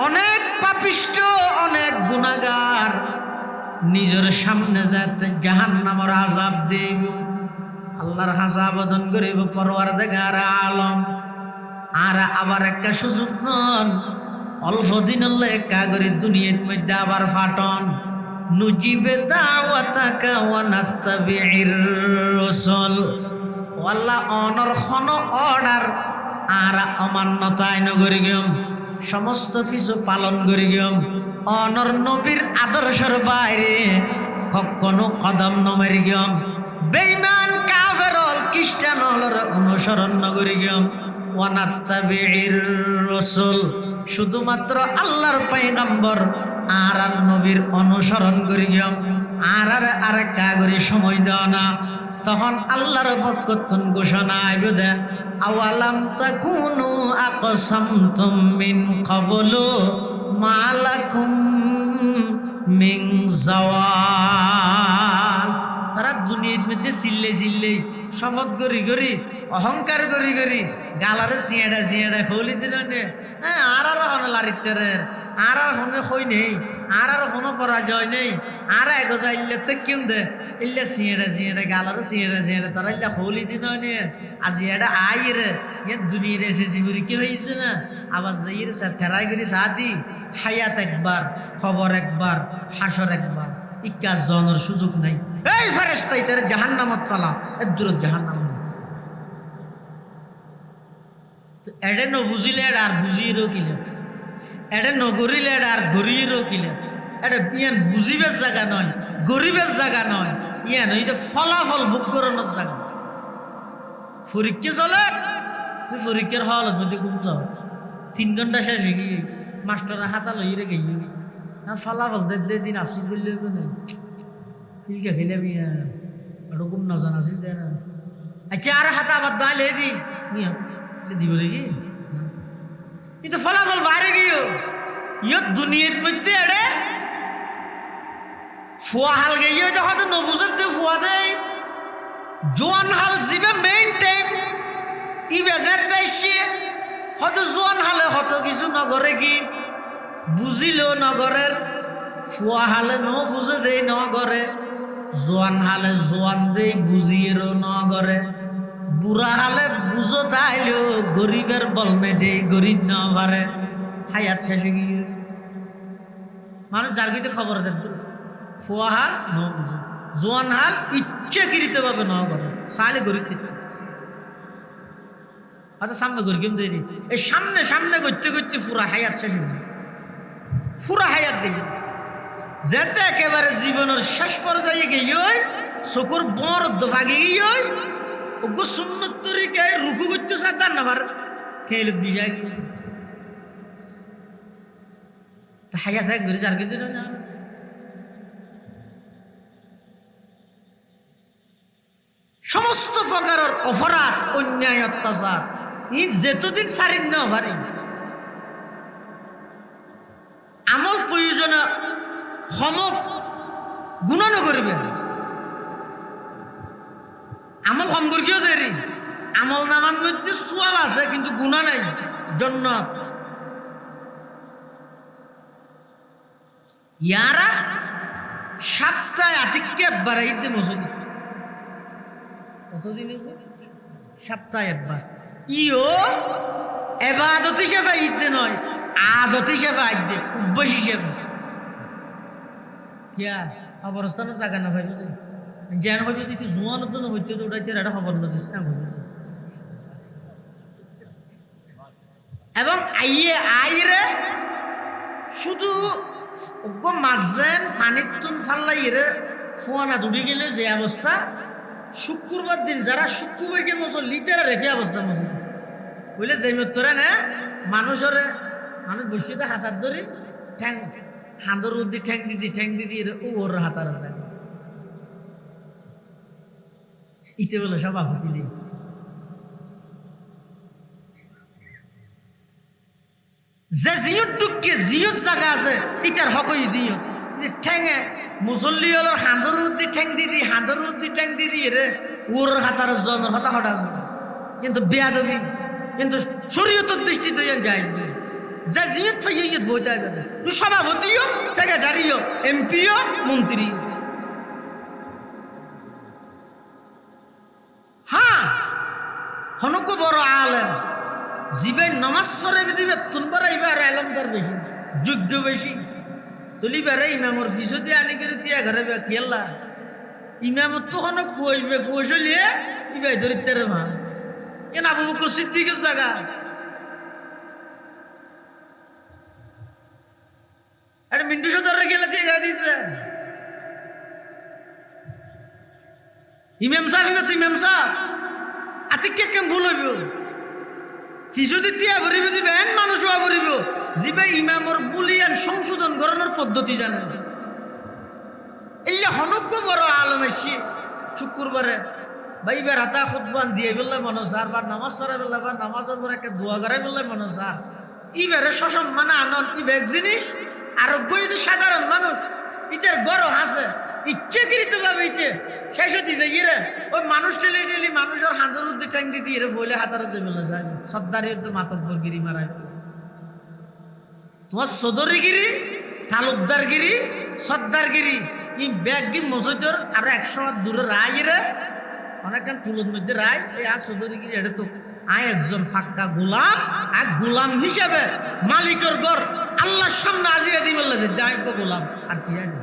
অনেক পাপিষ্ট, অনেক গুনাহগার নিজের সামনে যাতে জাহান্নামের আযাব দেব, আল্লাহর হাসাবদন করিব পরওয়ারদিগার আলম। আর আবার একটা সুযোগ নন, অল্প দিন হলে কাগরি দুনিয়ার মধ্যে আবার ফাটন নুজিবে দাওয়াতাকা ওয়া নাত্তাবিউর রাসূল। আল্লাহ অনর খন অর্ডার আর অমান্যতায় নগরি গম সমস্ত কিছু পালন করি গম অনর নবীর আদর্শের বাইরে কখনো কদম নমেরি গম বেঈমান কাফেরল খ্রিস্টানলর অনুসরণ নগরি গম ওয়া নাত্তাবিউর রাসূল। শুধুমাত্র আল্লাহর পয়গম্বর আর নবীর অনুসরণ করি গম আর কাগরি সময় দাও না। তখন আল্লাহর পক্ষতন ঘোষণা আইবে দে আওয়ালাম তাকুনু আকসামতুম মিন ক্বাবলু মালাকুম মিন জাওয়াল। তারা দুনিয়ার মধ্যে চিল্লে শপথ করি অহংকার করি গালারে চিয়াড়া হলি দিল আর লারিতে আর হনে হই নেই আর কোনো পরাজয় নেই আর এগোজা ইল্লাতে কিম দে ইল্লা চিয়াড়া গালারে চিয়াড়া তারা ইল্লা হলি দিন আজি এটা আইরে দুনিয়ার এসেছি বলি কি হয়েছে না আবার যাইরে স্যার ঠেরাই করি সাথী হায়াত একবার খবর একবার হাসর একবার ইকা জনের সুযোগ নাই। এই ফেরেশতা ইতারে জাহান্নামত ফালা এর দূর জাহান্নাম তো এডে ন বুঝিলে আর বুঝিরও কিলে এডে ন গরিলে আর গরিরও কিলে এটা ইয়ান বুঝিবের জায়গা নয়, গরিবের জায়গা নয়, ইয়ান এটা ফলাফল ভোগ করানোর জায়গা। পরীক্ষা চলে তুই পরীক্ষার হলত মধ্যে ঘুম যাও 3 ঘন্টা শেষ হয়ে গিয়ে মাস্টারের হাতা লইরে গেই আর ফলাফল দে দিন আফসিস করলে ফিলকা খেলে আমি ওরকম নজন আছে দেয় না। আচ্ছা আর হাতা আবার দাঁড় লে দি দিব নাকি কিন্তু ফলাফল বাইরে গিয়েও ইয়ত দুনিয়ার মধ্যে এড়ে ফুয়া হাল গিয়ে যখন নবুজত দে ফুয়া দেয় জোয়ান হাল জিবে মেইন টাইম ই বেজার দেশে হয়তো জোয়ান হালে হয়তো কিছু নগরে কি বুঝিলেও নগরের ফুয়া হালে ন বুঝে দেই নগরে জোয়ান হালে জোয়ান দেই বুঝিয়েরও নগরে বুড়া হালে বুঝো তাইলেও গরিবের বলনে দেই গরিব ন পারে হায়াত শেষে গিয়ে মানুষ যার কিন্তু খবর দেন ফুয়া হাল ন বুঝে জোয়ান হাল ইচ্ছাকৃত ভাবে ন করে সালে গরিব হয়তো সামনে গরিব দেরি এই সামনে করতে পুরা হায়াত শেষে পুরা হায়াত দিয়ে যেতে একেবারে জীবনের শেষ পর্যায়ে গিয়ে চকুর বর দফাগে গিয়ে ওগো সুন্নত তরিকায় রুকু করতে সাদার না পারে খেলে বিজয় গিয়ে হায়াত এক ঘুরে চার কিন্তু না সমস্ত প্রকারের অপরাধ অন্যায় অত্যাচার ই যেতদিন সারিন না পারি আমল প্রয়োজনে সমক গুণন করিবে আমল কম করিও দেরি আমল নামান মধ্যে সোয়াব আছে কিন্তু গুণা নাই জন্নত ইয়ারা সপ্তাহে আতিককে একবার ঈদে মসজিদ কতদিন সপ্তাহে একবার ইও এবাদত হিসেবে ঈদে নয় আদত হিসেবে ঈদে অভ্যাস হিসেবে কিয়া অবস্থানও জায়গা না ভাই জ্ঞান হয়ে যদি তুই জোয়ানোর জন্য হইতে উঠাইতে এটা খবর নদিস এবং আইরে শুধু মাঝেন ফানির তুন ফাল্লাই রে ফোয়ানা দুড়ি গেলে যে অবস্থা শুক্রবার দিন যারা শুক্রবার গিয়ে মুসল্লি তারা রেখে অবস্থা মুসল্লি বুঝলে যে মতরে না মানুষ বসে হাতার ধরি ঠ্যাং হাঁদর উদ্দি ঠ্যাং দিদি ওর হাতার আছে ইতে বলে সব আপত্তি দিই যে জিয়ত টুককে জিয়ত জায়গা আছে ইটার হকই দিও ঠ্যাঙে মুসল্লি হল হাঁদর উদ্দি ঠ্যাং দিদি রে ওর হাতার জনের হতা কিন্তু বেয়াদবি কিন্তু শরীয়তের দৃষ্টিতে যায় জাজিয়ত ফাইয়ত বইতে হবে তুই সভাপতিও সেক্রেটারিও এমপিও মন্ত্রী হ্যাঁ হনক বড় আলেম জীবেন নমাজ পড়ে দিবে তুনবার এবার আলমদার বেশি যোগ্য বেশি তুলি বেড়ে ইমামর ফিসো দিয়ে আনি করে তিয়া ঘরে খেলা ইমামর তো হনক কুয়াশবে কুয়াশলিয়ে ইবাই ধরিতে ভাল কেন আবু বকর সিদ্দিকের জায়গা একটা মিন্টু সদরে গেলে দিয়ে গাড়ি দিচ্ছে ইমাম সাহেব তো ইমাম সাহেব আতি কে কেম ভুল হইব ফিসো দিয়া ভরিব দিবেন মানুষও ভরিব জিবে ইমামর বুলিয়ান সংশোধন করানোর পদ্ধতি জানে এলে হনজ্ঞ বড় আলম এসছি শুক্রবারে বা ইবার হাতা খুতবান দিয়ে বললে মানুষ আর বা নামাজ পড়াই বললে বা নামাজের পর একটা দোয়া করাই বললে মানুষ আর ইবারে সসম্মানে আনন ইবে এক জিনিস আরোগ্য যদি সাধারণ মানুষ ইটার গরম আছে ইচ্ছাকৃত ভাবে ইতে শেষ হতে যায় ইরে ওই মানুষ ঠেলে ঠেলি মানুষের হাতের উদ্যোগ টাইম দিতে ইরে বলে হাতার যে বলে যায় সর্দারি মাতব্বর গিরি মারাই তোমার সদরিগিরি তালুকদারগিরি সর্দারগিরি ই ব্যাগগি মসজিদের আর 100 দূরে রায় রে অনেকখান চুলোর মধ্যে রায় এই আর সদরিগিরি এটা তো আয় একজন ফাঁকা গোলাম আর গোলাম হিসেবে মালিকের ঘর আল্লাহর সামনে হাজিরা দিয়ে বললে যে দায়িত্ব গোলাম আর কি আছে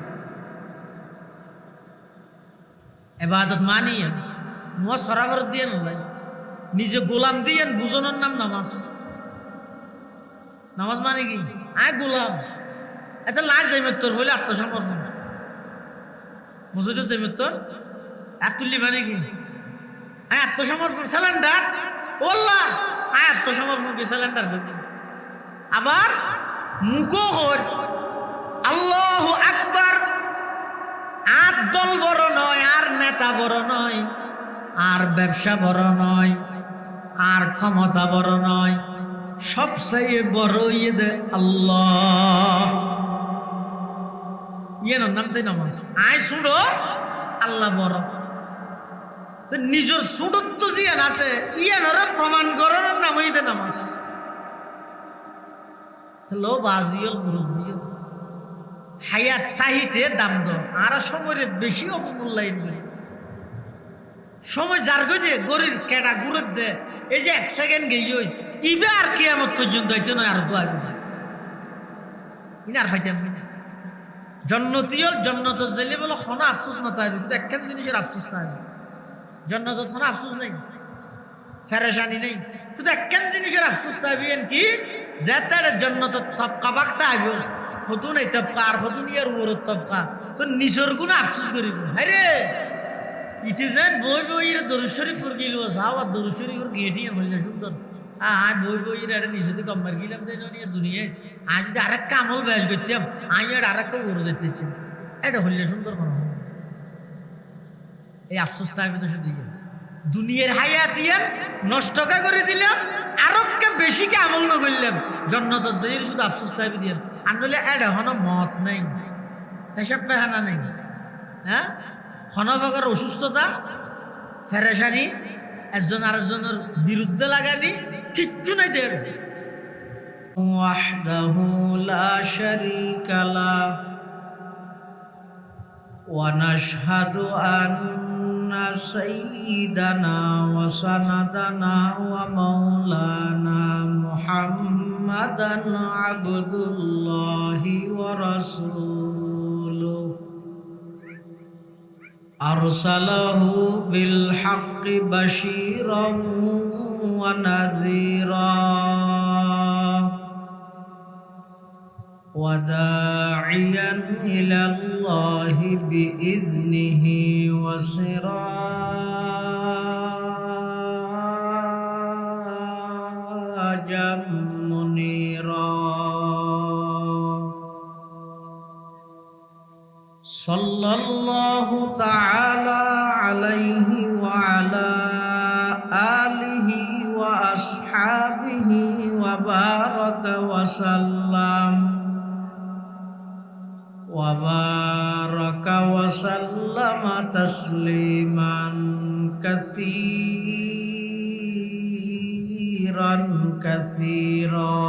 এবাদত মানিয়ে নোয়া সরাবর দিয়ে নয় নিজে গোলাম দিয়ে বুঝানোর নাম নামাজ নামাজ মানে কি আয় গোলাম এটা লাশ জৈমত্তর হইলে আত্মসমর্পণ মসজিদের জৈমত্তর তুল্লি মানে কি আয় আত্মসমর্পণ স্যালেন্ডার ওল্লা আয় আত্মসমর্পণ কি স্যালেন্ডার করতে আবার মুখো হর আল্লাহু আকবার আর দল বড় নয় আর নেতা বড় নয় আর ব্যবসা বড় নয় আর ক্ষমতা বড় নয় সবচেয়ে বড় ঈদ আল্লাহ ইয়ের নাম তাই নামাজ আয় শুনো আল্লাহ বড় তো নিজের সুডত্ব জিয়ান আছে ইয়ানোর প্রমাণ করার নাম ঈদ নামাজ লো বাজিয়ল মুরব্বিয় হায়াত তাহিতে দাম দর আর সময়ের বেশি অবমূল্যায়ন নেই সময় যার গজে গরির কেটা গুরুত দে এই যে 1 সেকেন্ড গেই ইবে আর কিয়ামত পর্যন্ত হইতে নয় আর ইনার ফাইতাম জন্নতিয়ল জন্নত জেলে বলে হনা আফসোস না তাই শুধু একখান জিনিসের আফসোস না জন্নত হনা আফসোস নেই ফেরেশানি নেই শুধু একখান জিনিসের আফসোস তাইবেন কি যে তার জন্নত তবকা বাক্তা আইব ফটো নাই তবকা আর ফটো নিয়ে ওর তবকা তো নিজের গুণ আফসোস করিব হাই রে ইতি যেন বই বইয়ের দরুদ শরীফ গিল যাও আর দরুদ শরীফের গেটি হইলে সুন্দর বই বইয়ের একটা নিজেতে কম্বার গিলাম তাই নিয়ে দুনিয়ায় আজ যদি আরেক কামল ব্যাস করতাম আমি আর আরেকটা গরু যেতে এটা হইলে সুন্দর কোনো এই আফসোস থাকবে তো শুধু দুনিয়ার হায়াত ইয়ান নষ্টকা করে দিলাম আরো বেশি কে আমল না করলাম জন্নত শুধু আফসোস থাকবে দিয়ে আর নইলে এটা হন মত নেই সেসব পেহানা নেই হ্যাঁ হনভাগার অসুস্থতা ফেরেশানি একজন আরেকজনের বিরুদ্ধে লাগানি কিচ্ছু নাই দেড় ওয়াহদাহু লা শারীকা লা ওয়া নাশহাদু আন্না সাইয়্যিদানা ওয়া সানাদানা ওয়া মাওলানা মুহাম্মাদান আবদুল্লাহি ওয়া রাসূলুহু আরসালাহু বিল হাক্কি বাশীরান ওয়া নাযীরা ওয়া দাঈয়ান ইলাল্লাহি বিইذনিহি ওয়া সিরাজাম মুনীরা সাল্লাল্লাহু তাআলা আলাইহি ওয়া আলা আলিহি ওয়া আসহাবিহি ওয়া বারাকা ওয়া সাল্লাম তাসলিমান কাসীরা خيرا كثيرا.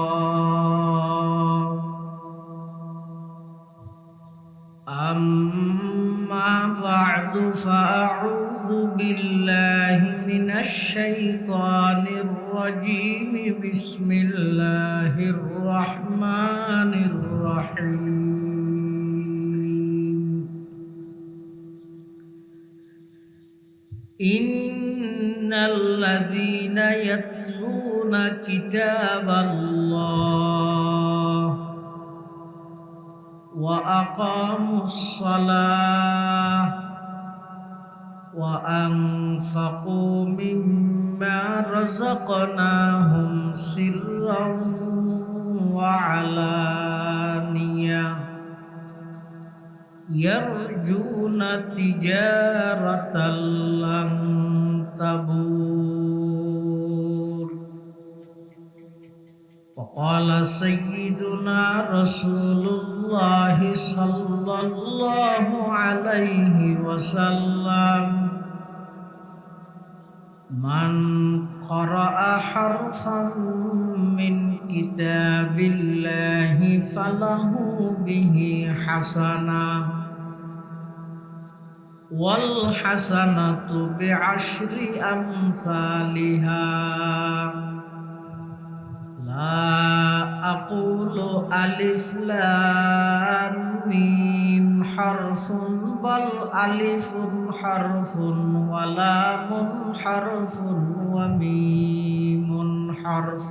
أما بعد فأعوذ بالله من الشيطان الرجيم. بسم الله الرحمن الرحيم. إن الذين يتلون كتاب الله وأقاموا الصلاة وأنفقوا مما رزقناهم سرا وعلانية يرجون تجارة لن تبور. وقال سيدنا رسول الله صلى الله عليه وسلم: من قرأ حرفا من كتاب الله فله به حسنة والحسنة بعشر أمثالها. لا أقول ألف لام ميم حرف، بل ألف حرف ولام حرف وميم حرف،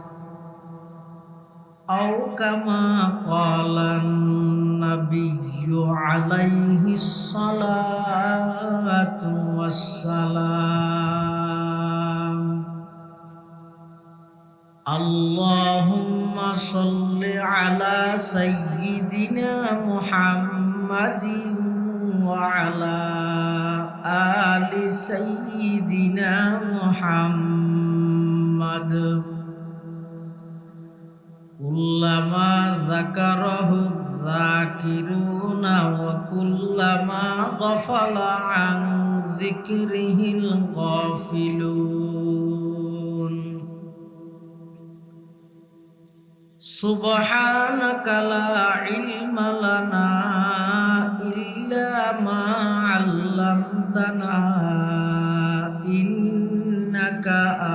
أو كما قال النبي عليه الصلاة والسلام. اللهم صل على سيدنا محمد وعلى آل سيدنا محمد. كلما ذكره الذاكرون وكلما غفل عن ذكره الغافلون. سبحانك لا علم لنا إلا ما علمتنا إنك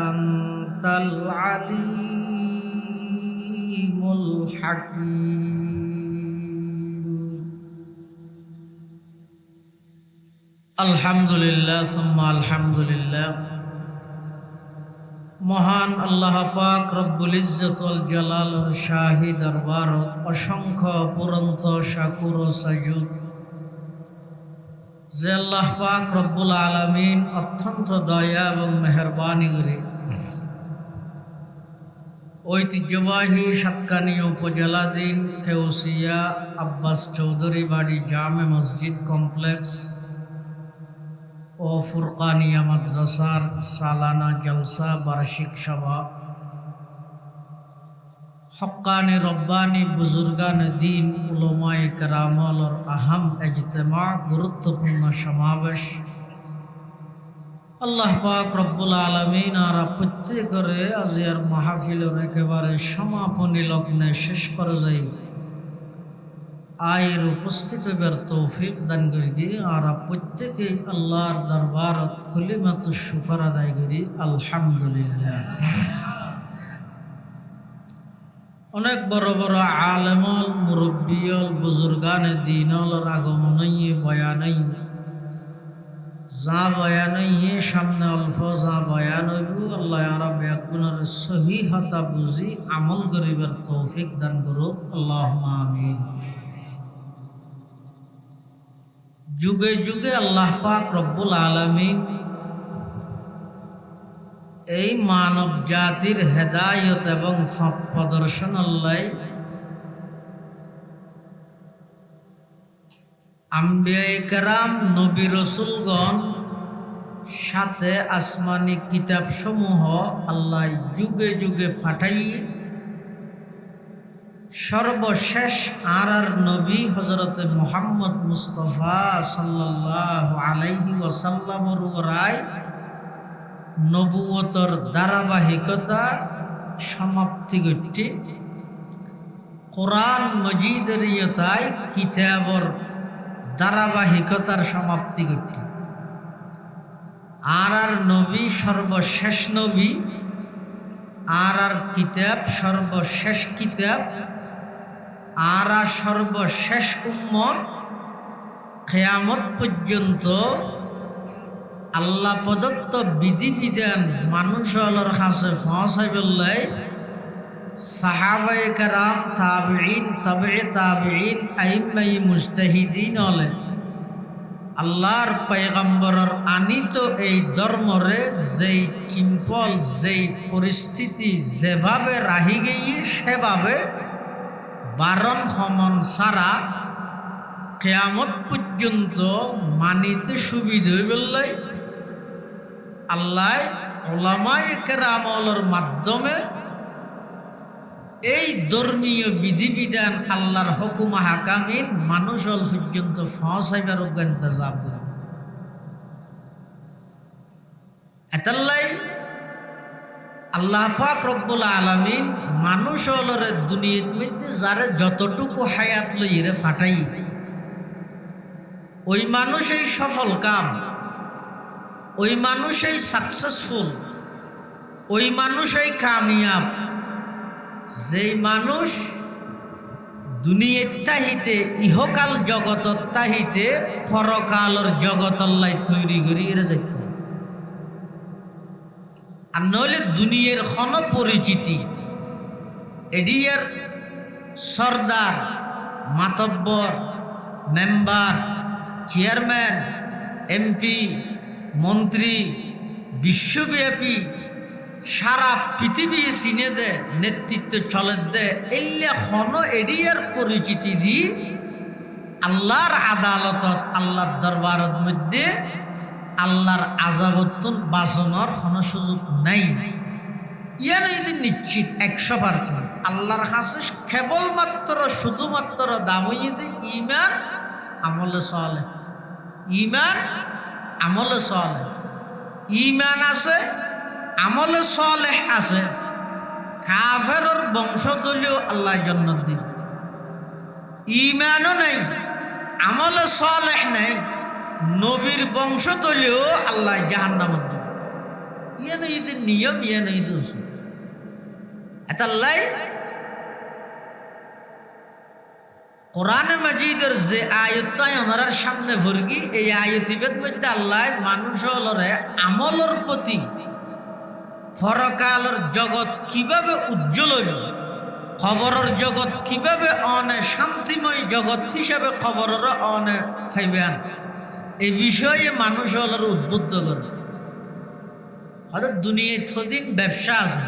أنت العليم الحكيم. الحمد لله ثم الحمد لله. মহান আল্লাহ পাক রব্বুল ইজ্জত ওয়াল জালালের শাহী দরবারত অসংখ্য পুরন্ত শাকুর ও সাজুদ যে আল্লাহ পাক রব্বুল আলামিন অত্যন্ত দয়া এবং মেহেরবানি করে ঐতিহ্যবাহী সাতকানিয়া উপজেলাধীন কেউসিয়া আব্বাস চৌধুরী বাড়ি জামে মসজিদ কমপ্লেক্স ও ফুরকানিয়া মাদ্রাসার সালানা জলসা বার্ষিক সভা হক্কানি রব্বানি বুজুর্গান দিন উলামায়ে কেরামর আহম ইজতিমা গুরুত্বপূর্ণ সমাবেশ আল্লাহ পাক রব্বুল আলামিন আর প্রত্যেকরে আজিয়ার মাহফিলের একেবারে সমাপনী লগ্নে শেষ পর্যায়ে আয়ের উপস্থিত হইবার তৌফিক দান করি আর প্রত্যেকেই আল্লাহর দরবারত কলিমাতুশ শুকর আদায় করি আলহামদুলিল্লাহ। অনেক বড় বড় আলেমল মুরব্বিয়ল বুজুর্গানে দিনল আগমনইয়ে বয়ানই যা বয়ানইয়ে সামনে অল্প যা বয়ান হইব আল্লাহ আরা ব্যাগুনের সহিহতা বুঝি আমল করিবার তৌফিক দান করুক আল্লাহুম্মা আমিন। যুগে যুগে আল্লাহ পাক রব্বুল আলামিন এই মানব জাতির হেদায়ত এবং প্রদর্শন আল্লাহ আম্বিয়ায়ে কেরাম নবী রাসূলগণ সাথে আসমানি কিতাব সমূহ আল্লাহ যুগে যুগে পাঠাই সর্বশেষ আর নবী হযরতে মুহাম্মদ মুস্তাফা সাল্লাল্লাহু আলাইহি ওয়াসাল্লামের রায় নবুয়তর ধারাবাহিকতা সমাপ্তি ঘটে কোরআন মজিদের ইয়তায় কিতাবর ধারাবাহিকতার সমাপ্তি ঘটে আর নবী সর্বশেষ নবী আর কিতাব সর্বশেষ কিতাব আর সর্বশেষ উম্মত কিয়ামত পর্যন্ত আল্লাহ প্রদত্ত বিধিবিধান মানুষের কাছে পৌঁছাইবলাই সাহাবায়ে কেরাম তাবিঈন তাবিঈ তাবিঈন আইম্মায়ে মুজতাহিদিন হলে আল্লাহর পয়গম্বরের আনিত এই ধর্মরে যেই চিম্পল যেই পরিস্থিতি যেভাবে রাহি গিয়ে সেভাবে বারণ সমন ছাড়া কিয়ামত পর্যন্ত মানিতে সুবিধা হইবলাই আল্লাহ উলামায়ে কেরামের মাধ্যমে এই ধর্মীয় বিধিবিধান আল্লাহর হুকুম হাকামিন মানুষল পর্যন্ত পৌঁছাইবার ইন্তজাম এতাল্লাই আল্লাহ পাক রব্বুল আলামিন মানুষলর দুনিয়ার মধ্যে যারে যতটুকু হায়াত লইরে ফাটাই ওই মানুষই সফল কাম ওই মানুষই সাকসেসফুল ওই মানুষই কামিয়াব যেই মানুষ দুনিয়ার তাহিতে ইহকাল জগতর তাহিতে পরকালর জগতল্লাই তৈরি করিয়ে যাইতে আর নইলে দুনিয়ার ক্ষণ পরিচিতি এডিয়ার সর্দার মাতব্বর মেম্বার চেয়ারম্যান এমপি মন্ত্রী বিশ্বব্যাপী সারা পৃথিবী চিনে দে নেতৃত্ব চলে দে এল্লা ক্ষণ এডিয়ার পরিচিতি দি আল্লাহর আদালতত আল্লাহর দরবারের মধ্যে আল্লাহর আযাবতন বাঁচানোর কোনো সুযোগ নাই ইয়ান এদিন নিশ্চিত 100% আল্লাহর কাছে কেবলমাত্র শুধুমাত্র দাম হইতে ঈমান আমলে সালেহ ঈমান আমলে সালেহ ঈমান আছে আমলে সালেহ আছে কাফেরর বংশধরীও আল্লাহ জান্নাত দিবে ঈমানও নাই আমলে সালেহ নাই নবীর বংশধরীও আল্লাহ জাহান্নামত দিবে ইয়ান এদের নিয়ম ইয়ান এদের উসুল এতাল্লাই কোরআনে মাজিদের যে আয়াতটাই ওনার সামনে ভর্গি এই আয়াতিবের মধ্যে আল্লাহ মানুষের আমলের প্রতি পরকালের জগৎ কিভাবে উজ্জ্বল হইল খবরের জগৎ কিভাবে অনে শান্তিময় জগৎ হিসাবে খবরের অনে ফাইবেন এই বিষয়ে মানুষের উদ্বুদ্ধ করে হয়তো দুনিয়ায় থদিন ব্যবসা আছে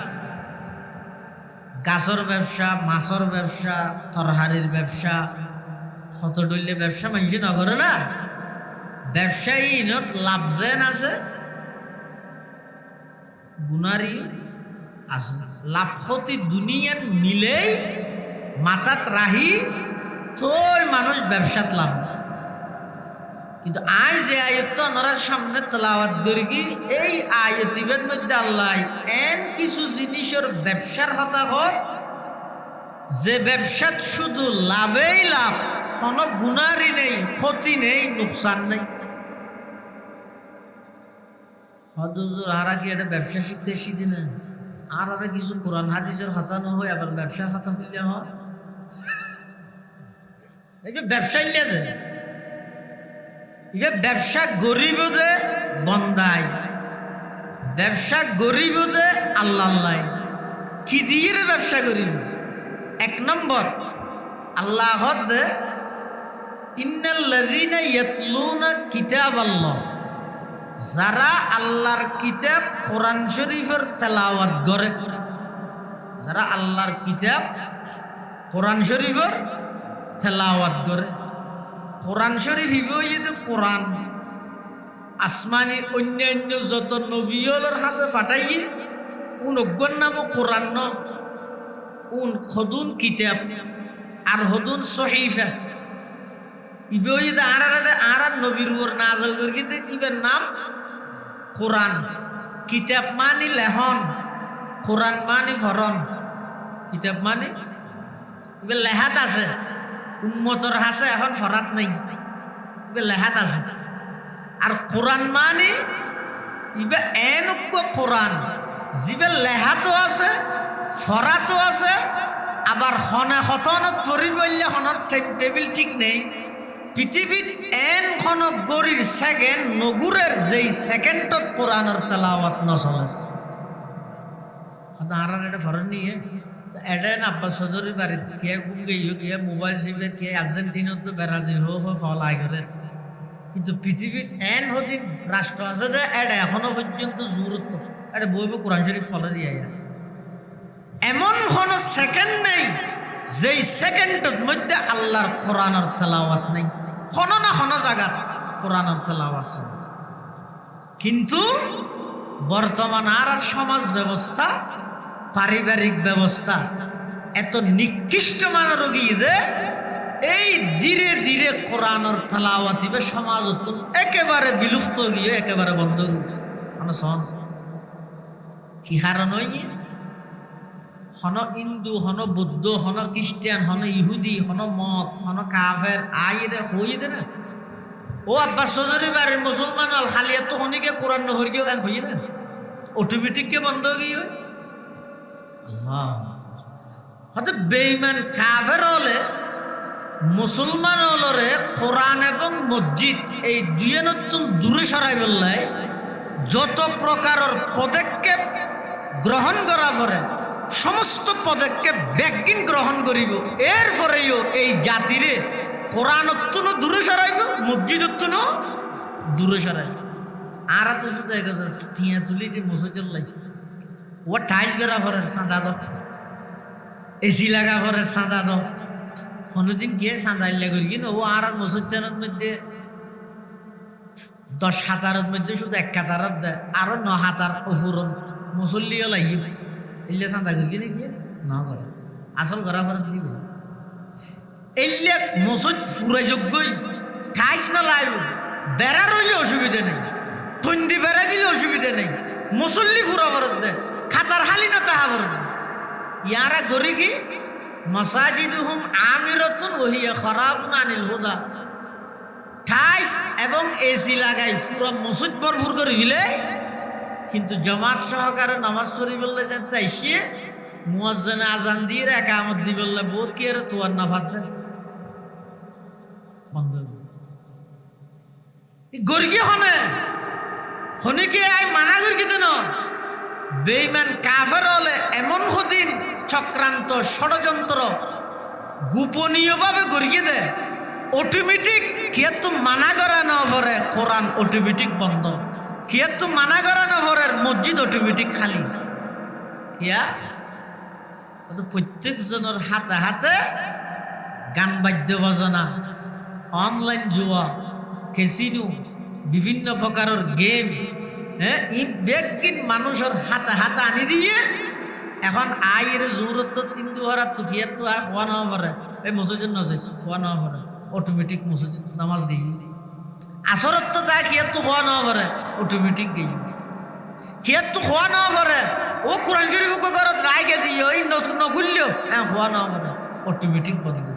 গাছর ব্যবসা মাছর ব্যবসা তরহারির ব্যবসা কত ডইলে ব্যবসা মানুষ নগরে না ব্যবসায়ী ইনত লাভজেন আছে গুনারি আছে লাভ ক্ষতি দুনিয়ার মিলেই মাথাত রাহি তোই মানুষ ব্যবসাত লাভ কিন্তু আজ যে আয়ত্ত ওনার সামনে তেলাওয়াত করি কি এই আয়তিবের মধ্যে আল্লাহ এন কিছু জিনিসের ব্যবসার কথা হয় যে ব্যবসাত শুধু লাভেই লাভ কোনো গুনারি নেই ক্ষতি নেই নুকসান নেই হদুজুর আরা কি এটা ব্যবসা শিখতে এসেছি না আর কিছু কোরআন হাদিসের কথা না হয় আবার ব্যবসার কথা বললে হয় এই যে ব্যবসায়ী ব্যবসা গরিবদে বন্দায় ব্যবসা গরিবদে আল্লাহ কি দিয়ে ব্যবসা গরিব 1 নম্বর আল্লাহ ইন্নাল্লাযীনা ইয়াতলুনা কিতাবাল্লাহ যারা আল্লাহর কিতাব কোরআন শরীফের তেলাওয়াত করে যারা আল্লাহর কিতাব কোরআন শরীফের তেলাওয়াত করে কোরআন শরীফ হিবইতে কোরআন আসমানি অন্যান্য যত নবীদের কাছে ফাটাই উন অজ্ঞর নামও কোরআন ন উন হদুন কিতাব আর হদুন সহিফা ইবইতে আর নবীর উপর নাযিল করিতে ইবের নাম কোরআন কিতাব মানি লেহন কোরআন মানে ফরন কিতাব মানে এবার লেহাত আছে উম্মতর হাসে এখন ফরাত নেই এবার লেহাত আছে আর কোরআন মানে ইবে এনক্য কোরআন জিবে লেহাতো আছে ফরাতো আছে আবার হনে হতনত পড়ি বললে হনত টেবিল ঠিক নেই পৃথিবীত এন খন গরির সেকেন্ড নগুরের যেই সেকেন্ডত কোরআনের তেলাওয়াত নচলে আর এটা ফরন নিয়ে এটা না আব্বাস চৌধুরীর বাড়িত কে গুম গেইও কে মোবাইল চিপে কে আর্জেন্টিনা তো ব্রাজিল হোক ফল আগে কিন্তু পৃথিবীত এন হদিন রাষ্ট্র আছে যে এটা এখনো পর্যন্ত জোরত এটা বইব কোরআন শরীফ ফলে দিয়ে এমন কোনো সেকেন্ড নেই যেই সেকেন্ডের মধ্যে আল্লাহর কোরআনের তেলাওয়াত নেই কোনো না কোনো জায়গাত কোরআনের তেলাওয়াত আছে কিন্তু বর্তমান আর সমাজ ব্যবস্থা পারিবারিক ব্যবস্থা এত নিকৃষ্ট মানের গিয়ে এই ধীরে ধীরে কোরআনের তেলাওয়াত ইবে সমাজ একেবারে বিলুপ্ত গিয়ে একেবারে বন্ধ গিয়ে কি কারণ হন হিন্দু হন বৌদ্ধ হন খ্রিস্টান হন ইহুদি হন মত হন কাফের আইরে হই দে না ও আব্বাস চৌধুরী বাড়ির মুসলমান হল খালিয়া তো হনিকে কোরআন নহর গিয়ে হই না অটোমেটিক কে বন্ধ গিয়ে আল্লাহ হয়তো বেঈমান কাফের হলে মুসলমান হলরে কোরআন এবং মসজিদ এই দুয়ে নতুন দূরে সরাই বললে যত প্রকারের পদক্ষেপ গ্রহণ করা পরে সমস্ত পদক্ষেপ ব্যাগিন গ্রহণ করিব এরপরেও এই জাতিরে কোরআনত্তুন দূরে সরাইব মসজিদত্তুন দূরে সরাইব আর তো শুধু টিয়া তুলি দিয়ে মসজিদ লাগে ও টাইলস করা পরে চাঁদা দ এসি লাগা পরে চাঁদা দ কোনোদিন গিয়ে চাঁদাইলে করি কিনা ও আর মসজিদের মধ্যে 10 হাতারের মধ্যে শুধু 1 কাতারত দেয় আরো 9 হাতার অফুরন মুসল্লিও লাগিব এলে চাঁদা করি কিনে গিয়ে না করে আসল করা ফেরত দিব এলে মসজিদ পুরাই যোগ্যই ঠাইস না লাইব বেড়া রইলে অসুবিধা নেই ঠন্ডি বেড়া দিলে অসুবিধা নেই মুসল্লি ফুরা ফেরত দেয় খাতার হালি না তাহা ফেরত ইয়ারা গরি কি মাসাজিদুহুম আমিরাতুন ওয়া হিয়া খারাবুন আনিল হুদা ঠাইস এবং এসি লাগাই পুরো মসজিদ ভরপুর করে দিলে কিন্তু জামাত সহকারে নামাজ পড়ি বললে যেতে এসে মুয়াজ্জিনে আজান দিয়ে একামত দি বললে বহুত কি আর তোয়ার না ভাত দেন বন্ধ গর্গি হনে হনিকে আই মানা গর্গি দেন বেঈমান কাফের হলে এমন হদিন চক্রান্ত ষড়যন্ত্র গোপনীয়ভাবে গর্গি দেয় অটোমেটিক কিয়াতো মানা করা না পরে কোরআন অটোমেটিক বন্ধ কিয়াতো মানা করা না পরে মসজিদ অটোমেটিক খালি কিয়া প্রত্যেক জনের হাতে হাতে গান বাদ্য বাজনা অনলাইন জুয়া ক্যাসিনো বিভিন্ন প্রকারের গেম হ্যাঁ ই ব্যক্তির মানুষের হাতে হাতে আনি দিয়ে এখন আয়ের জোরত কিন্তু হরা তুকিয়া তো আর হওয়া না পারে এই মসজিদ নজেস হওয়া না পারে অটোমেটিক মসজিদ নামাজ গেই আসরত তো তা কিয়া তো হওয়া না পারে অটোমেটিক গেই কিয়া তো হওয়া না পারে ও কোরআন শরীফ ঘরত রাইকে দিও এই নতুন নগুল্য হ্যাঁ হওয়া না পারে অটোমেটিক বদল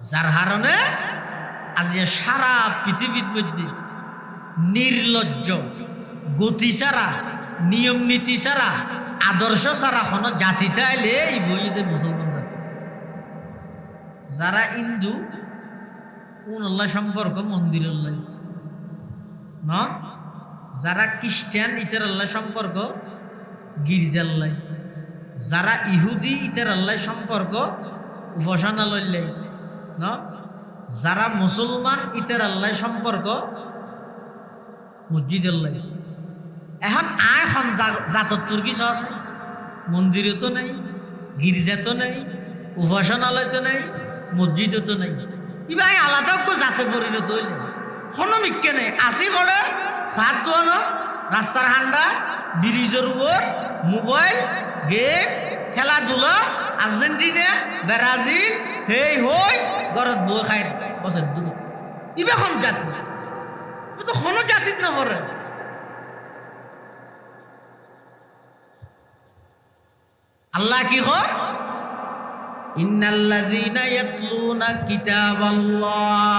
যার কারণে আজ সারা পৃথিবীর মধ্যে নির্লজ্জ গতি ছাড়া নিয়ম নীতি ছাড়া আদর্শ ছাড়া কোনো জাতিতে আইলে এই বইতে মুসলমান জাতি যারা হিন্দু কোন আল্লাহ সম্পর্ক মন্দির আল্লাহ না যারা খ্রিস্টান ইতের আল্লাহ সম্পর্ক গির্জাল্লাই যারা ইহুদি ইতের আল্লাহ সম্পর্ক উপাসনালয় না যারা মুসলমান ইতের আল্লাহ সম্পর্ক মসজিদ আল্লাহ এখন এখন জাতর তুর্কি আছে মন্দিরও তো নেই গির্জা তো নেই উপাসনালয় তো নেই মসজিদও তো নেই ইবাই আলাদা জাতে পরিণত হইলে হনমিককে নেই আসি করে সাত দোয়ানত রাস্তার হান্ডা ব্রিজের উপর মোবাইল গেম খেলাধুলা আর্জেন্টিনা ব্রাজিল হেই হই ঘরত বই খাই বছর দূর ইবা খন জাতি তো কোনো জাতিত নকরে আল্লাহ কি কর, ইন্নাল্লাযীনা ইয়াতলুনা কিতাবাল্লাহ,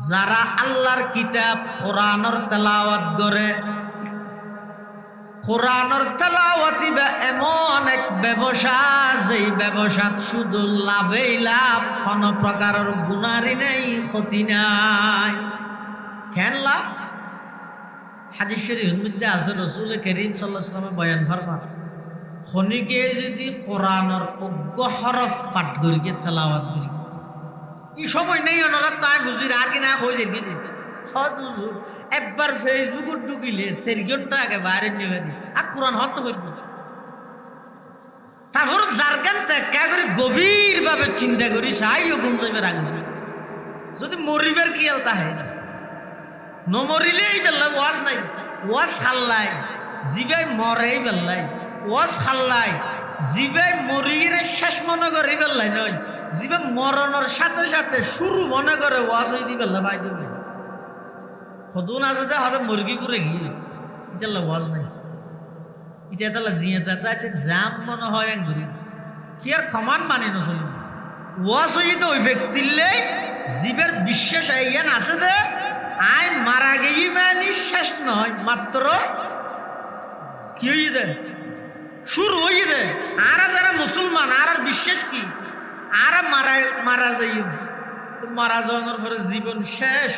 যারা আল্লাহর কিতাব কোরআনের তেলাওয়াত করে। কোরআনের তেলাওয়াত এমন এক ব্যবসা, যেই ব্যবসাত শুধু লাভেই লাভ, কোনো প্রকারের গুনারি নেই, ক্ষতি নাই। কেন লাভ? হাদিস শরীফের মধ্যে আছে রাসূল করিম সাল্লাল্লাহু আলাইহি ওয়াসাল্লাম বয়ান ফরমান, খনিকে যদি কোরআনের অজ্ঞ হরফ পাঠ করি, তেলাওয়াত করি, এই সময় নেই ওনারা, তাই বুঝি আর কি না হয়ে যাবে। একবার ফেসবুকে ঢুকিলে 4 ঘন্টা আগে বাইরে নিয়ে আর কোরআন হতে হইব। তারপর জারগান ত্যাগ করে গভীর ভাবে চিন্তা করি, সাইও ঘুম যাইবার আগে যদি মরিবার কি আলতা হয় না, নমরিলে এই বেল্লাই ওয়াজ নাই, ওয়াজ খাল্লাই জিবাই মরে এই বেল্লাই, ওয়াজ খাল্লাই জিবাই মরিয়ে শেষ মনে করে এই বেল্লাই নয়, জিবা মরণের সাথে সাথে শুরু মনে করে ওয়াজ হয়ে দি বেল্লা ভাই দিবে। সদুন আছে যে হয়তো মুরগি করে গিয়ে এটা ওয়াজ নাই, এটা তাহলে জিয়ে তাতে জাম মনে হয় এক ধরি কি আর কমান মানি নচলি। ওয়াজ হয়ে তো ওই ব্যক্তিলে জীবের বিশ্বাস ইয়ান আছে যে আই মারা গেই মানে শেষ নয়, মাত্র কি হয়ে দে শুরু হয়ে দে। আর যারা মুসলমান আর বিশ্বাস কি, আর মারা যাই, মারা যাওয়ার পরে জীবন শেষ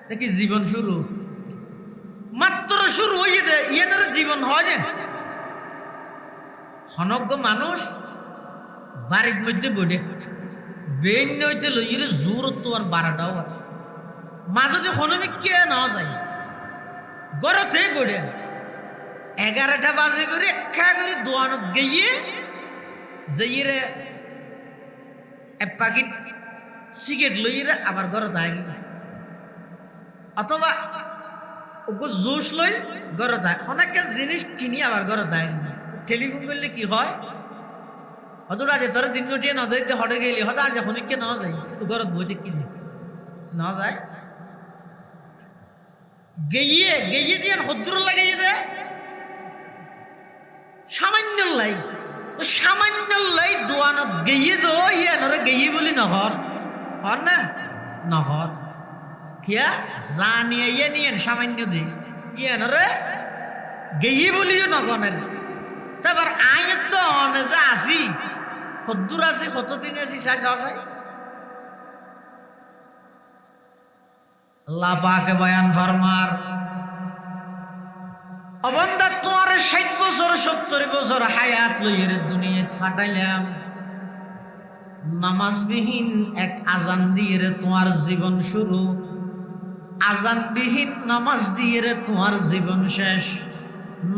নাকি জীবন শুরু? মাত্র শুরু হয়ে দে, ইয়ানের জীবন হয় না। হনজ্ঞ মানুষ বাড়ির মধ্যে বডে বেন হইতে লইলে জোর তোমার 12টাও মা যদি হনমি কে না যায় গরতে বডে 11টা বাজে করে একা করে দোয়ানত গিয়ে যাইরে এক প্যাকেট সিগারেট লইরে আবার ঘরে থাকে, অথবা ওকে জুস লই ঘরে থাকে, অনেক জিনিস কিনি আবার ঘরে থাকে। টেলিফোন করলে কি হয়, হয়তো আজ তোর দিন উঠিয়ে না দিতে হটে গেলি, হয়তো আজ এখনকে না যায়, শুধু ঘরত বইতে কিনি না যায় গেইয়ে গেইয়ে দিয়ে হদ্দুর লাগাইয়ে দেয় সামান্য লাই, তো সামান্য লাই দোয়ানত গেইয়ে দো ইয়ে নরে গেইয়ে বলি নহর হর না নহর কিয়া জানিয়ে ইয়ে নিয়ে সামান্য দে ইয়ে নরে গেইয়ে বলিও নগনের। তারপর আইন তো অনে যা আসি হদ্দুর আছি, কতদিন আছি চাই চাই আল্লাহ পাকে বয়ান ফরমার, অবন্দা তোমার 60 বছর 70 বছর হায়াত লইয়ের দুনিয়াত ফাটাইলাম, নামাজবিহীন এক আজান দিয়ে তোমার জীবন শুরু, আজানবিহীন নামাজ দিয়ে তোমার জীবন শেষ।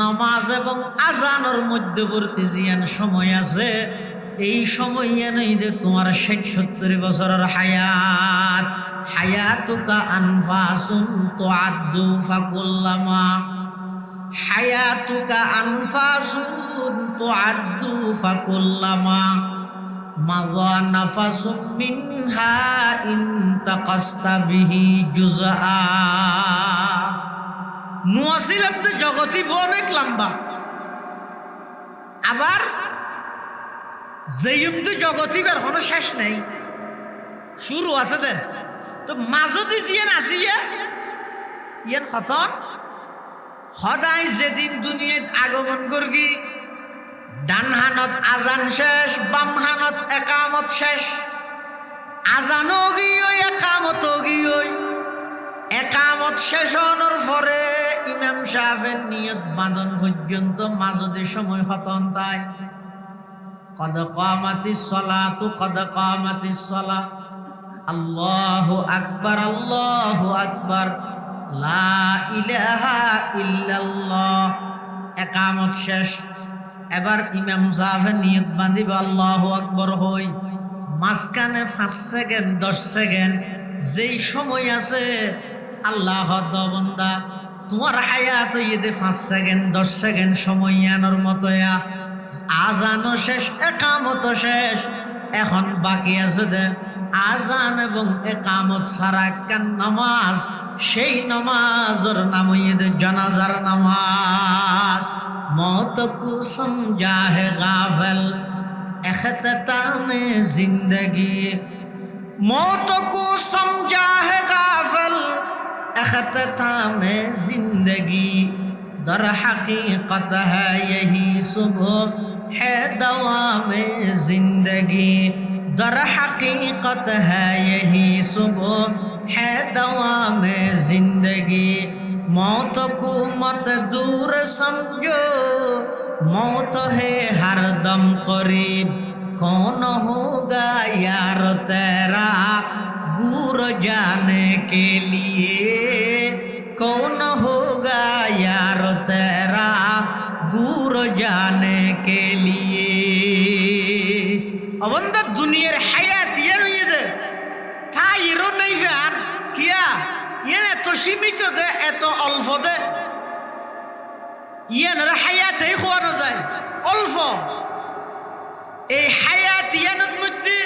নামাজ এবং আজানের মধ্যবর্তী জিয়ান সময় আছে, এই সময় নেই যে তোমার 60-70 বছরের হায়াত। হায়াতুকা আনফাসুন তুআদ্দু ফাকুল্লামা, হায়াতুকা আনফাসুন তুআদ্দু ফাকুল্লামা মাযা নাফাসুম মিনহা ইনতাকাসতা বিহি জুজআ। নুয়াসিলাম তো জগতি অনেক লম্বা, আবার যেইম তো জগতি বের কোনো শেষ নেই, শুরু আছে দে। তো মাজদি জিয়ান আসিয়া ইয়ান খতন সদায় যেদিন দুনিয়াত আগমন করবি, ডান হানত আজান শেষ, বাম হানত একামত শেষ। আজানও গিয়ে একামতও গিয়ে, একামত শেষ হওয়ার পরে ইমাম সাহেবের নিয়ত বাঁধন পর্যন্ত মাজদি সময় খতন। তাই কদ কামাতিস সালাতু কদ কামাতিস সালাহ, আল্লাহু আকবার আল্লাহু আকবার, লা ইলাহা ইল্লাল্লাহ। একামত শেষ, এবার ইমাম সাহেব নিয়ত বাঁধিব আল্লাহু আকবার হই, মাঝখানে 5 সেকেন্ড 10 সেকেন্ড যেই সময় আছে, আল্লাহ বান্দা তোমার হায়াত হইতে 5 সেকেন্ড 10 সেকেন্ড সময় আনার মতো, আজানও শেষ একামত শেষ, এখন বাকি আছে দে আজান এবং একামত ছাড়া একখান নামাজ, সেই নামাজের নাম হইতে জানাজার নামাজ। मौत को समझा है गाफिल इख्तिताम जिंदगी मौत को समझा है गाफिल इख्तिताम जिंदगी दर हकीकत है यही सुबह है दवाम जिंदगी दर हकीकत है यही सुबह है दवाम जिंदगी मौत को मत दूर समझो मौत है हर दम करीब कौन होगा यार तेरा दूर जाने के लिए कौन होगा यार तेरा दूर जाने के लिए अबंदा दुनियार हयात ये नहीं दे था इरो नहीं जान किया ये ने तो सीमित दे एतो अल्फ दे ये न हयात ही खोआ न जाए अल्फ এই হায়াত ইয়ানত মধ্যে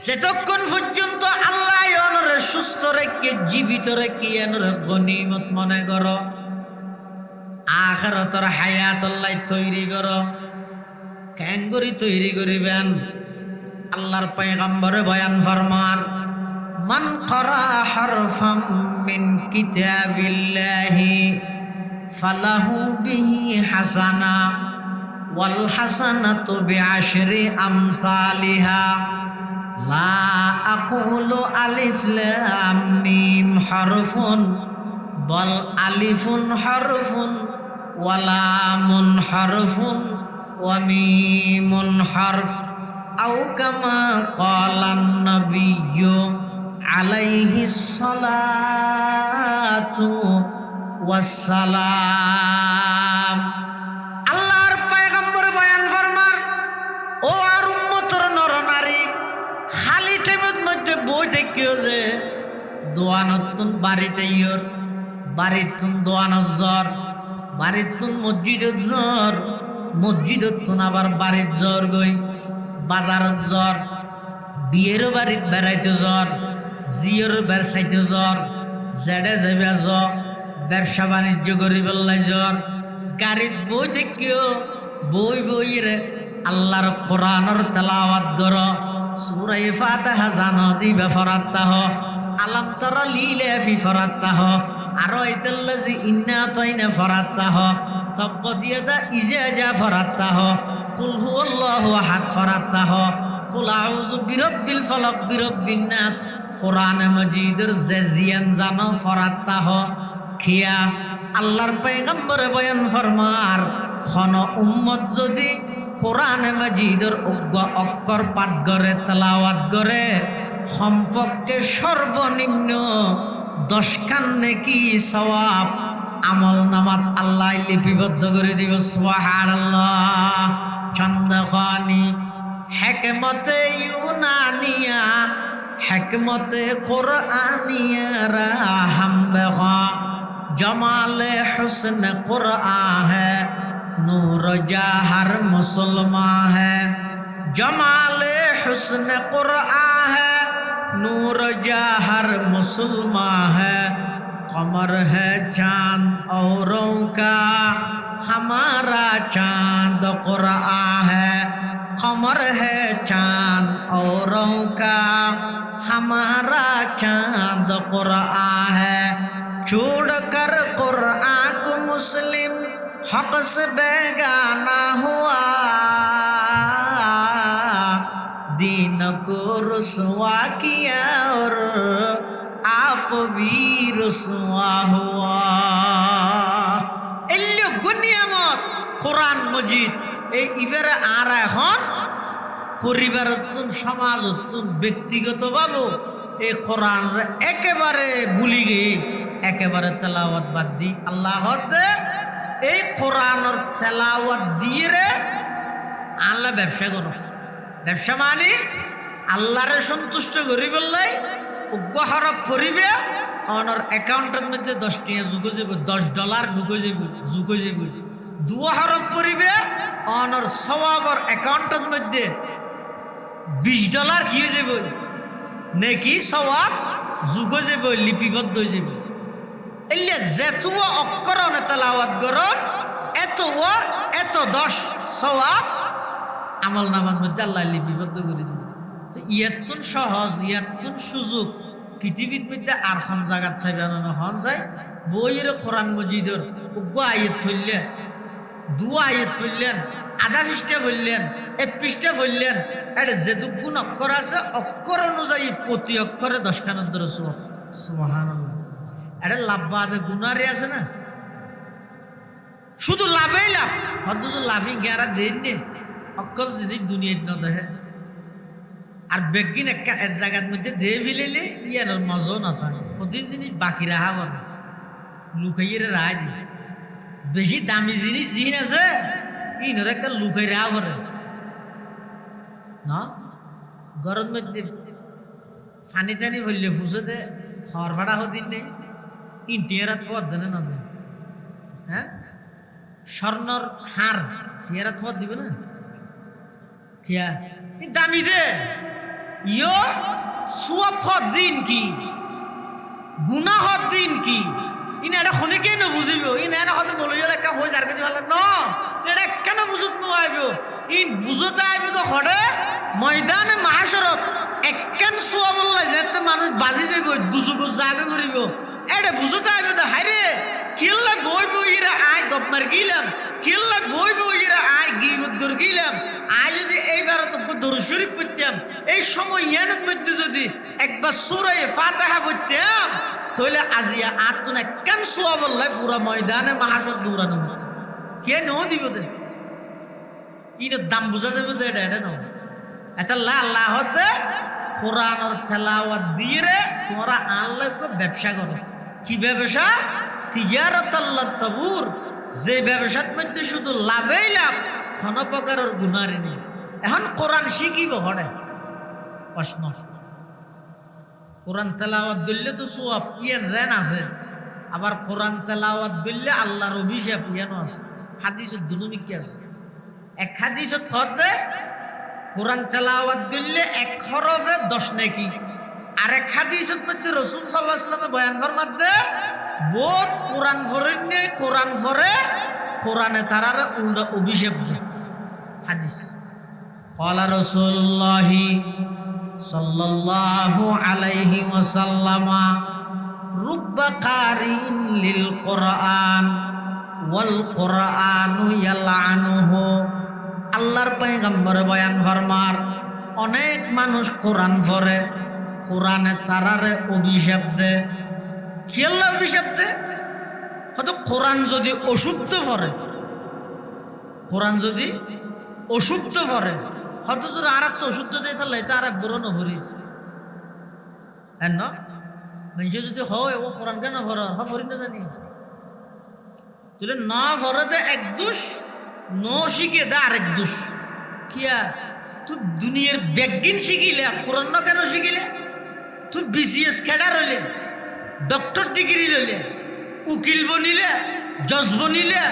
যতক্ষণ পর্যন্ত আল্লাহ অনরে সুস্থ রেখে জীবিত রেখে এনরে গনিমত মনে করো আখিরাতের হায়াত আল্লাহ তৈরি করো ক্যাঙ্গুরি তৈরি করিবেন আল্লাহর পয়গম্বরে বয়ান ফরমান মান ক্বারা হারফাম মিন কিতাবিল্লাহি ফালাহু বিহি হাসানা والحسنة بعشر أمثالها لا أقول ألف لام ميم حرف بل ألف حرف ولام حرف وميم حرف أو كما قال النبي عليه الصلاة والسلام ও আর উম্মতর নরনারী খালি টাইমের মধ্যে বই দেখিও যে দোয়ানতুন বাড়িতে ইয়র বাড়িতুন দোয়ানত জ্বর বাড়িতুন মসজিদত জ্বর মসজিদতুন আবার বাড়ির জ্বর গই বাজারত জ্বর বিয়েরও বাড়িত বেড়াইতে জ্বর জিয়র বেড়াইতে জ্বর জেডে যাবে জ্বর ব্যবসা বাণিজ্য করি বেল্লাই জ্বর গাড়িত বই দেখিও বই বইরে আল্লাহর কোরআনের তেলাওয়াত করো সূরা ফাতিহা জানো দিবে ফরাত্তাহ আলাম তারা লিলাফি ফরাত্তাহ আরাইতাল্লাযী ইন্না তাইনা ফরাত্তাহ তাব্বাত ইয়াদা ইজাজা ফরাত্তাহ কুল হুয়াল্লাহু আহাদ ফরাত্তাহ কুল আউযু বিরাব্বিল ফালাক বিরাব্বিন নাস কোরআনে মাজিদের জাজিয়ান জানো ফরাত্তাহ খিয়া আল্লাহর পয়গম্বরে বয়ান ফরমার খন উম্মত যদি কোরআনে মাজিদের অজ্ঞ অক্ষর পাঠ করে তেলাওয়াত করে সম্পর্কে সর্বনিম্ন 10 খান নেকি সওয়াব আমল নামাত আল্লাহ লিপিবদ্ধ করে দিব সুবহানাল্লাহ চন্দ্রখানি হিকমতে ইউনানিয়া হিকমতে কুরআনিয়া রাহম বেখা জমালে হুসন কুরআন है नूर जहर मुसलमान है जमाल हुस्न कुरआन है नूर जहर मुसलमान है कमर है चांद औरों का हमारा चांद कुरआन है कमर है चांद औरों का हमारा चांद कुरआन है छोड़ कर कुरआन को मुस्लिम हक से बेगाना हुआ दीन को रुसवा किया और आप भी रुसवा हुआ এল্লো গুনিয়ামত কোরআন মজিদ এই ইবারে আর এখন পরিবারতুন সমাজতুন ব্যক্তিগতভাবে এই কোরআন একেবারে ভুলি গিয়ে একেবারে তেলাওয়াত বাদ দি আল্লাহ হতে এই কোরআনের তেলাওয়াত দিয়ে রে আল্লাহ ব্যবসা করো ব্যবসা মানে আল্লাহরে সন্তুষ্ট করি বললাই উগ্র হরফ পড়িবে অনর অ্যাকাউন্টের মধ্যে 10 টাকা যুগ যাবে $10 ঢুকে যাবে যুগ যাবে 2 হরফ পড়িবে অনর সওয়াবর অ্যাকাউন্টের মধ্যে $20 কি হয়ে যাবে নেকি সওয়াব যুগ যাবে লিপিবদ্ধ হয়ে যাবে এলে যেতুয়া অক্ষরনে তেলাওয়াত করন এত 10 সওয়াব আমল নামার মধ্যে আল্লাহ লিপিবদ্ধ করে দিবে। তো ইয়াতুন সহজ, ইয়াতুন সুযোগ পৃথিবীর মধ্যে আর খন জায়গাত পাইবে না। হন যায় বইয়ের কোরআন মজিদের উগ্র আয়াত ধরলেন, দুয়া আয়াত ধরলেন, আধা পৃষ্ঠা বললেন, 1 পৃষ্ঠা বললেন, এটা যেটুকুন অক্ষর আছে অক্ষর অনুযায়ী প্রতি অক্ষরে 10 খানার ধরে সুবহানাল্লাহ। এটা লাভ বাদে গুনারে আছে না, শুধু লাভেই লাভ। অথচ লাভই গেরা দেন নে অকল জিনিস দুনিয়ার ন দেখে। আর বেগিন এক জায়গার মধ্যে দে ফেলেলে ইয়ার মজাও না থাকে। প্রতিদিন জিনিস বাকি রাখা বলে লুকাইয়ে রায় দি। বেশি দামি জিনিস জিন আছে ইনর একটা লুকাই রাখা বলে না। গরম মধ্যে ফানি টানি বললে ফুসে দে খড় ভাড়া হদিন নেই ইন্টিয়ারাত পথ দেনে না। হ্যাঁ, স্বর্ণর হার টিয়ারাত পথ দিবে না কিয়া দামি দে ইয়ো সুয়াফ দিন কি গুনাহ দিন কি ইনা এটা শুনে কেন বুঝিব। ইনা এটা হয়তো বলে একটা হয়ে যার কাছে ভালো ন এটা কেন বুঝত নোয়াইব। ইন বুঝতে আইব তো হরে ময়দানে মাহাশরত একখান সোয়া বললে যেতে মানুষ বাজি যাইব দুজুগ জাগে মরিব। এটা বুঝতে আইব তো হাইরে কিল্লা বই বইরা আয় গপ মার গিলাম, কিল্লা বই বইরা আয় গিবত করে গিলাম। আয় যদি এইবার তো দরুদ শরীফ পড়তাম, এই সময় ইয়ানত মধ্যে যদি একবার সূরা ফাতিহা পড়তাম তাহলে আজিয়া আতুন একখান সোয়া বললে পুরা ময়দানে মাহাশর দৌড়ানো হতো। কে ন দিব দে ইনের দাম বুঝা যাবে তো এটা এটা ন। এটা আল্লাহ হতে কোরআনের তেলাওয়াত দিয়ে রে তোমরা আল্লাহকে ব্যবসা করো। কি ব্যবসা? তিজারাত আল্লাহ তাবুর, যে ব্যবসার মধ্যে শুধু লাভেই লাভ, কোনো প্রকারের গুনারি নেই। এখন কোরআন শিখিব হরে প্রশ্ন। কোরআন তেলাওয়াত দিলে তো সওয়াব ইয়ান যেন আছে, আবার কোরআন তেলাওয়াত দিলে আল্লাহর অভিশাপ ইয়ানো আছে। হাদিসের দুলুমি কি আছে? এক হাদিসত হতে কোরআন তেলাওয়াত দিলে 1 হরফে 10 নেকি। আর এক হাদিসত মধ্যে রাসূল সাল্লাল্লাহু আলাইহি ওয়াসাল্লাম বয়ান ফরমাতে বহুত কোরআন ফরিনে কোরআন ফরে কোরআনে তারার উল্টা অভিশাপ হাদিস। ক্বালা রাসূলুল্লাহ সাল্লাল্লাহু আলাইহি ওয়াসাল্লাম রুব্বা কারিন লিল কোরআন ওয়াল কোরআনু ইয়ালআনুহু। আল্লাহর পয়গম্বর বয়ান ফরমার অনেক মানুষ কোরআন পড়ে, কোরআনে তারারে অভিশাপ দেয়। কি আল্লাহ অভিশাপ দেয়? হয়তো কোরআন যদি অশুদ্ধ পড়ে, কোরআন যদি অশুদ্ধ পড়ে, হয়তো যদি আর একটা অশুদ্ধ দেয় তাহলে এটা আর বড় নহরি না। মানুষ যদি হয় ও কোরআন কেন পড়ার ফরি না জানি তুলে না পড়ে এক দোষ, ন শিখে দে আরেক দোষ। কিয়া তুই দুনিয়ার বেগিন শিখিলে কোরআন ন কেন শিখিলে? তুই BCS ক্যাডার হইলে, ডক্টর ডিগ্রি লইলে, উকিল বনিলে, জজ বনিলে,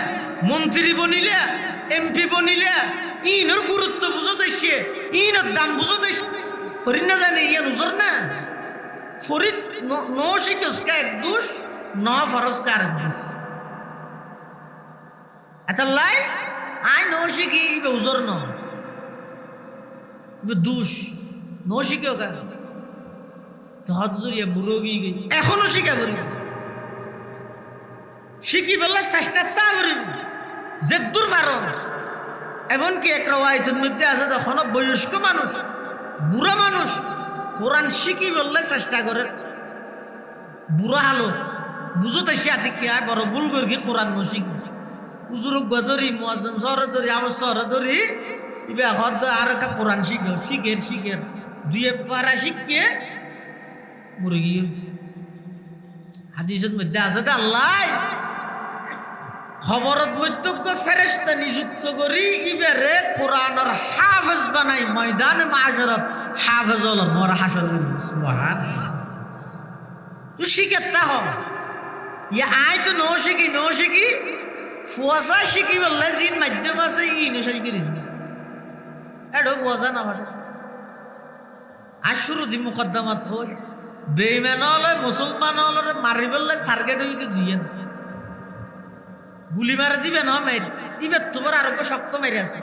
মন্ত্রী বনিলে, MP বনিলে, ইনর গুরুত্ব বুঝো দেখছে, ইনর দাম বুঝো দেখছে। ফরিদ না জানি ইয়া নুজর না ফরিদ ন শিখস কা এক দোষ, ন ফরজ কা আরেক দোষ। এটা লাই আই ন শিখি ইবে উজর ন ইবে দোষ ন শিখিও কা তো হদ জরিয়া বুড়ো গিয়ে গই এখনো শিখা বলি শিখি বললে চেষ্টা তা করি যে দূর পারো। এমনকি এক রাওয়ায়াতের মধ্যে আছে তখন বয়স্ক মানুষ, বুড়া মানুষ কোরআন শিখি বললে চেষ্টা করে। বুড়া হালো বুঝতে সাথে কি হয় বড় ভুল করি কোরআন ন শিখি উজুরক গদরি মুয়াজ্জিম শহরে ধরি আবার শহরে ধরি ইবে হদ আর কা কোরআন শিখো শিখের শিখের দুই পারা শিখকে মুরগি। হাদিসের মধ্যে আছে আল্লাহ খবরত বৈতজ্ঞ ফেরেশতা নিযুক্ত করি ইবারে কোরআনের হাফেজ বানাই ময়দানে মাহশরত হাফেজ হল ফর হাসর। সুবহানাল্লাহ। তুই শিখেতা হ ইয়া আই তো নো শিখি ফুয়াশা শিখি বললে জিন মাধ্যম আছে ইনো শিখি এডো ফুয়াশা না মানে আর শুরু দি মুকদ্দমাত হই বেঈমান হলে মুসলমান হলে মারি বললে টার্গেট হইতে দিয়ে গুলি মারা দিবে না মের দিবে তোমার আরো শক্ত মেরে আছে।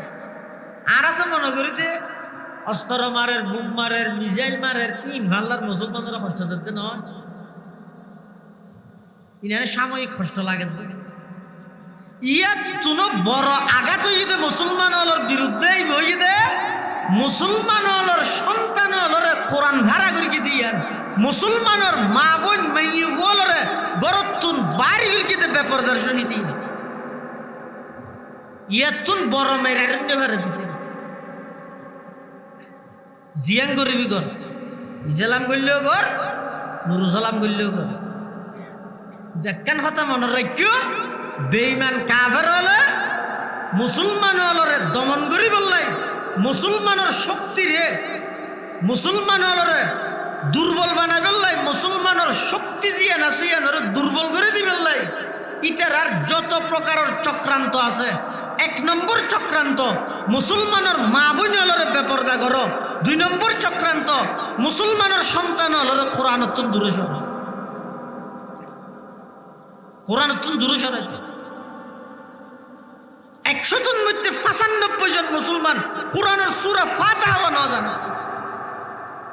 আর তো মনে করি যে অস্ত্র মারের, বুম মারের, মিসাইল মারের, তিন ভাল্লার মুসলমানরা কষ্ট দিতে নয়, ইনারে সাময়িক কষ্ট লাগে। ইয়াত কোনো বড় আঘাত হইতে মুসলমান হলর বিরুদ্ধে বইতে মুসলমান হলর সন্তান হলরে কোরআন ভাড়া করি দিয়ান মুসলমানের মা বোন মেয়ে হলরে গরতুন বাড়ি করিতে বেপরদার সহিত ইয়াতুন বড় মেয়ের আরণ্য ভারে জিয়াং গরিবি কর, ইসলাম করলেও কর, নুরুসালাম করলেও কর। দেখেন কথা মনে রাখিও, বেঈমান কাফের হলে মুসলমান হলরে দমন করি বললাই, মুসলমানের শক্তি রে মুসলমান হলরে দুর্বল বানাই বললাই, মুসলমানের শক্তি জিয়ান আছে দুর্বল করে দি বললাই। ইটার আর যত প্রকারের চক্রান্ত আছে, 1 নম্বর চক্রান্ত মুসলমানের মা বোন হলরে বেপরদা করো, 2 নম্বর চক্রান্ত মুসলমানের সন্তান হলরে কোরআন দূরে সর, কোরআন দূরে সরাইছে। 100 জনের মধ্যে 95 জন মুসলমান কোরআনের সূরা ফাতিহা না জানে।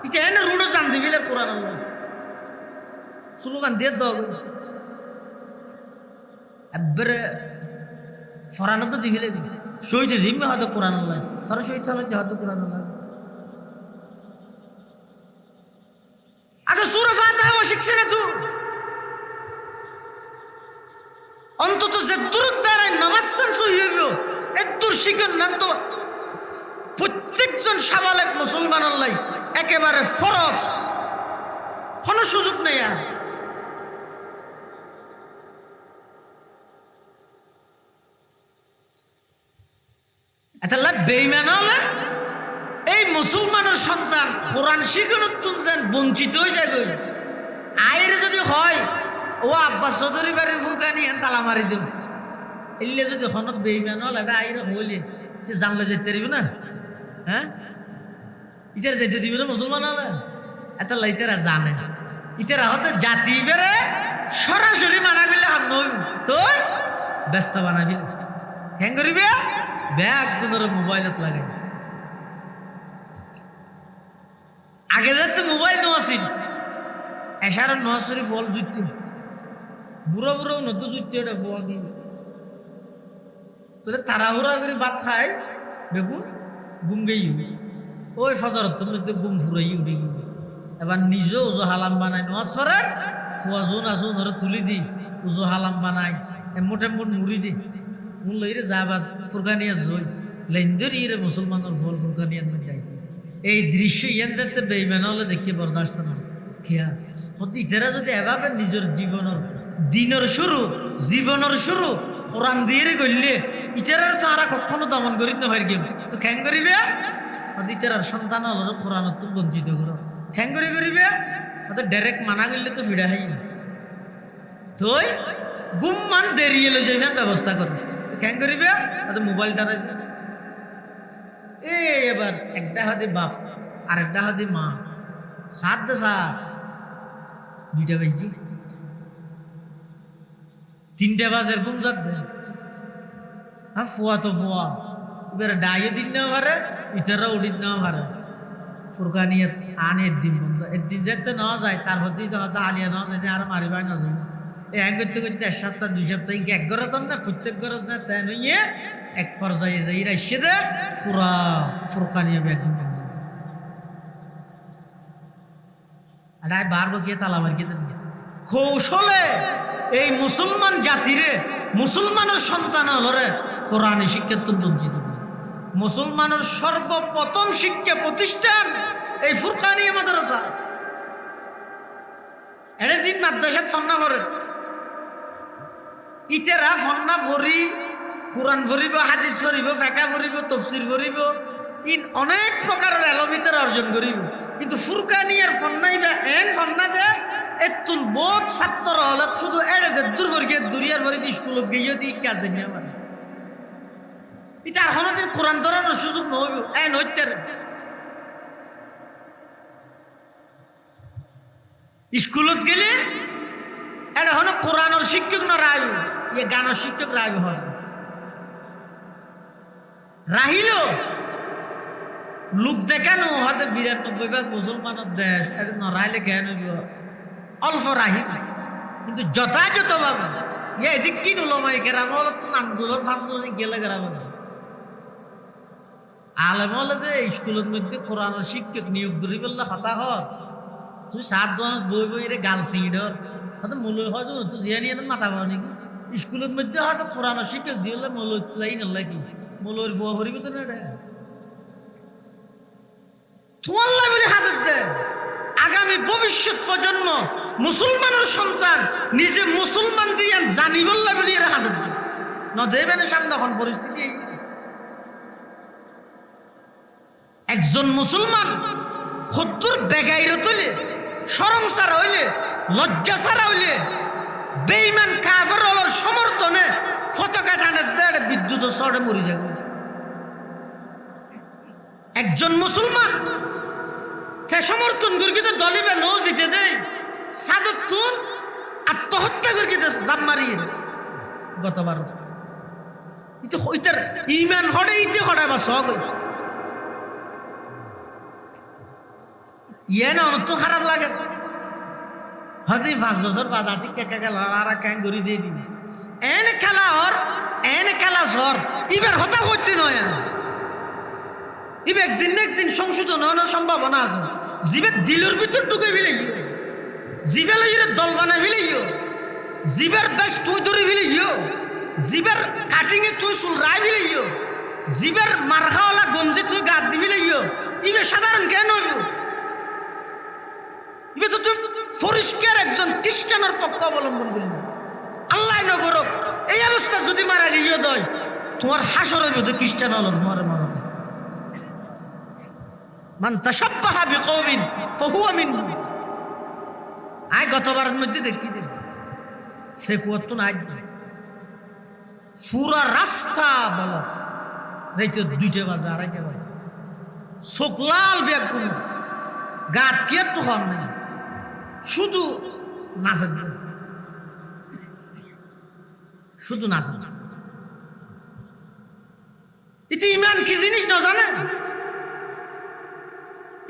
এটা এনে রুড়ো জান দিবিলে কোরআন আল্লাহ স্লোগান দিয়ে দাও এবারে ফরানো তো দিবিলে শহীদ জিম্মে হয়তো কোরআন আল্লাহ, তারা শহীদ হলে হয়তো কোরআন আল্লাহ। আগে সূরা ফাতিহা শিখছে না তুই, অন্তত যে দূর দ্বারাই নামাজ হইব এদুর শিখেন না তো। প্রত্যেকজন সাবালেক মুসলমান আল্লাহ একেবারে ফরজ, কোনো সুযোগ নেই। আর এটা বেঈমান হলে এই মুসলমানের সন্তান কোরআন শিখানোর তুলছেন বঞ্চিত হয়ে যায়। আয়ের যদি হয় ও আব্বাস চৌধুরী বাড়ির ফুরকানি হেন তালা মারি দেব, এলে যদি হনত বেঈমান হল এটা আইরে হইলে জানলে যেতে দিবি না। হ্যাঁ, ইতার যেতে দিবি না মুসলমান হলে এত লাইতারা জানে ইতারা হতে জাতি বেড়ে সরাসরি মানা করলে হাম নই তো ব্যস্ত বানাবি হ্যাং করিবি ব্যাগ তোর মোবাইলত লাগে। আগে যাতে মোবাইল নোয়াছিল এসার নোয়াশরী ফল জুটতে বুড়ো বুড়ো নত জুটতে ওটা ফোয়া কি তোরে তাড়াহুড়া করে ভাত খাই বেগুন গুম গেই ওই ফজর তুমি তো গুম ফুরাই উঠে গেবি। এবার নিজেও উজো হালাম বানাই নোয়াজ ফরার ফুয়া জোন আসুন ধরে তুলি দি উজো হালাম বানাই মোটে মোট মুড়ি দি মুন লইরে যাবা ফুরকানিয়া জই লেন্দর ইরে মুসলমানের ফল ফুরকানিয়ার মধ্যে যাইতে। এই দৃশ্য ইয়ান যাতে বেঈমান হলে দেখতে বরদাস্ত না খেয়া হতে ইতারা যদি এভাবে নিজের জীবনের দিনের শুরু জীবনের শুরু কোরআন দিয়ে গড়লে ইতারা তো আর কখনো দমন করি না হয় গেম তো খ্যাং করিবে ইতারার সন্তান হলো কোরআন তো বঞ্চিত করো খ্যাং করিবে ডাইরেক্ট মানা করলে তো ফিরা হাই তুই গুমমান দেরি এলো যে ব্যবস্থা করবে তো খ্যাং করিবে মোবাইলটা এবার একটা হাতে বাপ আর একটা হাতে মা সাত দে সাত 2টা বাজছি 3টা বাজের বুম যাত দে হ্যাঁ ফুয়া তো ফুয়া এবার ডাইও দিন নেওয়া পারে ইতারা উঠিত নেওয়া পারে ফুরকানিয়াত আন একদিন বন্ধ একদিন যেতে নেওয়া যায় তার হতেই তো হয়তো আলিয়া নেওয়া যায় আর মারিবাই না যায় এই এক করতে করতে 1 সপ্তাহ 2 সপ্তাহ এক ঘরে তো না প্রত্যেক ঘরে না তাই নইয়ে এক পর্যায়ে যাই রাইসে দে পুরা ফুরকানিয়া একদম একদম আর বারবার গিয়ে তালা মার গিয়ে কৌশলে এই মুসলমান জাতিরে মুসলমানের সন্তান হলরে কোরআন শিক্ষা তো বঞ্চিত মুসলমানের সর্বপ্রথম শিক্ষা প্রতিষ্ঠান এই ফুরকানিয়া মাদ্রাসা এটা দিন মাদ্রাসা সন্না করে ইতেরা ফন্না ভরি কোরআন ভরিব হাদিস ভরিব ফেকা ভরিব তফসির ভরিব ইন অনেক প্রকারের এলমিতের অর্জন করিব কিন্তু ফুরকানিয়ার ফন্নাইবা এন ফন্না দে এতুন বহুত ছাত্র হলে শুধু এড়ে যে দূর ভরিয়ে দুরিয়ার ভরি স্কুলত গিয়ে দি কাজ নিয়ে মানে এটা আর কোনোদিন কোরআন ধরানোর সুযোগ নহব এন হইতের স্কুলত গেলে এটা হলো কোরআনের শিক্ষক না রায় ইয়ে গানের শিক্ষক রাইব হয় রাহিল লোক দেখানো হয়তো ৯২% মুসলমানের দেশ নরাইলে কেন অল্প রাহিল কিন্তু যথাযথভাবে ইয়ে এদিক কি নুলমাই কেরাম হল তো আন্দোলন ফান্দোলন গেলে কেরাম আলেম হলে যে স্কুলের মধ্যে কোরআনের শিক্ষক নিয়োগ করি বললে হতাহত তুই ৭ জন বই বই রে গাল সিডর হয়তো মূল হয়তো তুই জিয়া নিয়ে মাথা পাওয়া নাকি স্কুলের মধ্যে হয়তো কোরআনের শিক্ষক দিয়ে মূল লাই নলাই কি মূলের ফুয়া ভরিবি তো না তোমাল্লা বলে হাতের দে আগামী ভবিষ্যৎ প্রজন্ম মুসলমানের সন্তান নিজে মুসলমান দিয়ে জানি বললা বলি এরা হাতের দে ন দেবে না সামনে এখন পরিস্থিতি একজন মুসলমান হদ্দুর বেগাইরত হইলে শরম ছাড়া হইলে লজ্জা ছাড়া হইলে বেঈমান কাফের হলোর সমর্থনে পতাকা টানে দেড় বিদ্যুৎ চড়ে মরি যাবে একজন মুসলমান সে সমর্থন করিতে দলিবে নৌ জিতে দেয় সাদত তুন আত্মহত্যা করিতে জাম মারিয়ে গতবার কিন্তু হইতার ইমান হড়ে ইতে হড়ে বা সগ ইয়ে না অনেক তো খারাপ লাগে হয়তো ৫ বছর বাদ আতি কেকা গেল আর ক্যাং করি দিয়ে দিবি এনে খেলা হর এনে খেলা ঝড় ইবার হতা করতে নয় ইবে একদিন না একদিন সংশোধন হওয়ার সম্ভাবনা আছে জিবে দিলের ভিতর ঢুকে ফেলে জিবে লইরে দল বানাই ফেলে জিবের বেশ তুই ধরে ফেলে জিবের কাটিং এ তুই চুল রায় ফেলে জিবের মারখাওয়ালা গঞ্জি তুই গাত দি ফেলে ইবে সাধারণ কেন হইব ইবে তো তুই পরিষ্কার একজন খ্রিস্টানের পক্ষ অবলম্বন করি আল্লাহ নগরক এই অবস্থা যদি মারা গিয়ে দয় তোমার হাসর হইব তো খ্রিস্টান হল তোমার মারবে মান তাশাব্বাহা বিকওমিন ফাহুয়া মিনহুম আয় গতবারের মধ্যে দেখি সে কুয়াত নাই পুরা রাস্তা বলো রাইতে ২টা বাজে ২:৩০ বাজে শুকলাল বেগুন গাত কে তো হন নাই শুধু নাচেন শুধু নাচেন ইতি ইমান কি জিনিস না জানে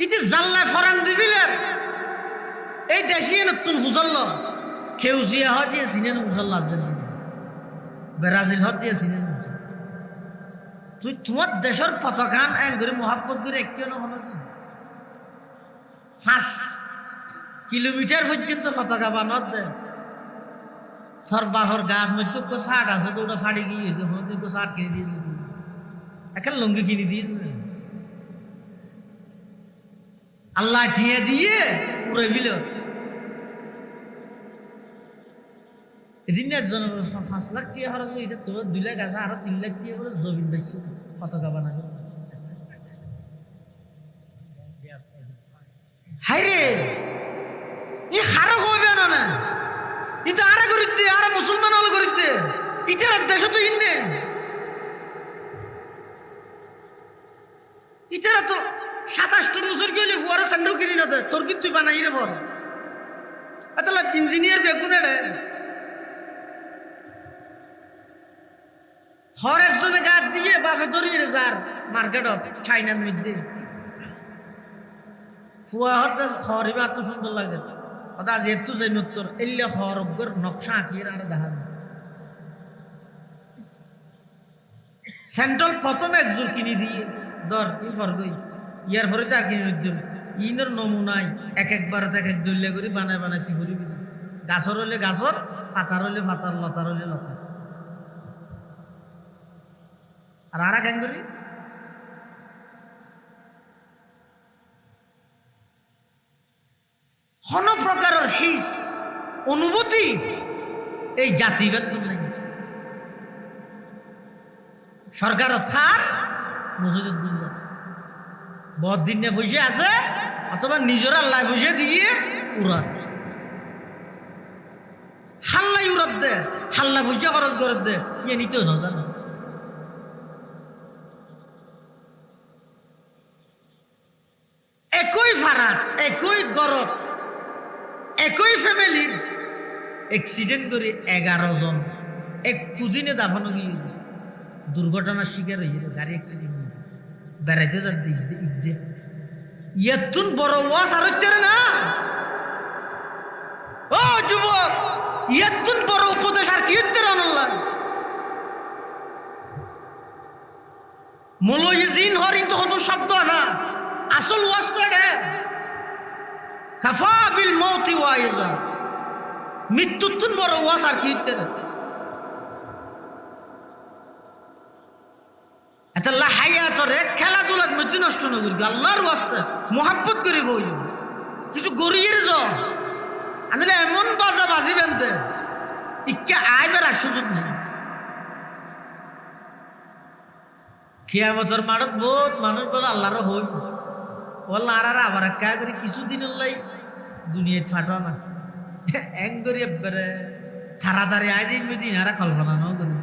ইতি জাল্লায় ফরান দিবিলের এই দেশিয়ে নতুন ফুজল্ল কেউ জিয়া হয় দিয়ে সিনেন ফুজল্ল আর্জেন্টিনা ব্রাজিল হয় দিয়ে সিনেন তুই তোমার দেশের পতাকান এক করে মহাব্বত করে একটিও না হলো ৫ কিলোমিটার পর্যন্ত পতাকা বানত দে তোর বাহর গাছ মধ্যে শার্ট আছে তো ওটা ফাড়ি গিয়ে তুই শার্ট কিনে দিয়ে একটা লুঙ্গি কিনে দিয়ে আল্লাহ ঠিয়ে দিয়ে উড়ে ফিল এদিন ৫ লাখ টিয়া খরচ করে এটা তোর ২ লাখ আছে আরো ৩ লাখ টিয়া করে জমিন বেশি পতাকা বানাবে হাইরে ই হারো হবে না ইতো আরা করিতে আরা মুসলমান হল করিতে ইতার দেশ তো ইন্নে ইতারা তো ২৭টা বছর গেলে ফুয়ারা স্যান্ডেল কিনি না তোর কিন্তু তুই বানাই রে বল তাহলে ইঞ্জিনিয়ার বেগুনে রে হর একজনে গাছ দিয়ে বাপে ধরিয়ে রে যার মার্কেট চাইনার মধ্যে ফুয়া হতে হরিবা এত সুন্দর লাগে ওটা যেহেতু যে উত্তর এলে হরগ্যর নকশা আঁকিয়ে আর দেখা সেন্ট্রাল প্রথমে একজোর কিনে দিয়ে ধর ই ফরগই ইয়ার পরে তার কিনে দিল ইনের নমুনায় একবার এক এক দলিয়া করে বানায় বানায় তুই করিবি গাছর হলে গাছর পাতার হলে পাতার লতার হলে লতা আর আরা কেন করি কোন প্রকারের হিস অনুভূতি এই জাতিভেদ নাই সরকার থার মসজিদের দিন বড় দিন পয়সা আছে অথবা নিজের আল্লাহ পয়সা দিয়ে উড়ান হাল্লাই উড়াত দে হাল্লা পয়সা খরচ করে দে ইয়ে নিতেও না জানো একই ফারাত একই গরত একই ফ্যামিলির অ্যাক্সিডেন্ট করে 11 জন এক দুদিনে দাফানো গিয়ে দুর্ঘটনার শিকার হয়ে গাড়ি অ্যাক্সিডেন্ট বেড়াইতে যাতে ঈদে ইয়াতুন বড় ওয়াজ আর হচ্ছে না। ও যুবক, ইয়াতুন বড় উপদেশ আর কি হচ্ছে রান্নাল্লাহ মলয়িজিন হরিন তো কোনো শব্দ না, আসল ওয়াজ তো এটা। কাফা বিল মৌতি ওয়াইজা, মৃত্যুতুন বড় ওয়াজ আর কি হচ্ছে না। এটা লাহাইয়াত রে খেলাধুলার মধ্যে নষ্ট না করবি, আল্লাহর ওয়াস্তে মোহাব্বত করে বই কিছু গড়িয়ে য আনলে এমন বাজা বাজিবেন দে ইকে আইবার আর সুযোগ নেই। কিয়ামতের মাঠত বহুত মানুষ বলে আল্লাহর হইব বলল আর আবার কা করে কিছুদিন লাই দুনিয়ায় ফাটো না এক করি একবারে তাড়াতাড়ি আজ দিন আর কল্পনা ন করি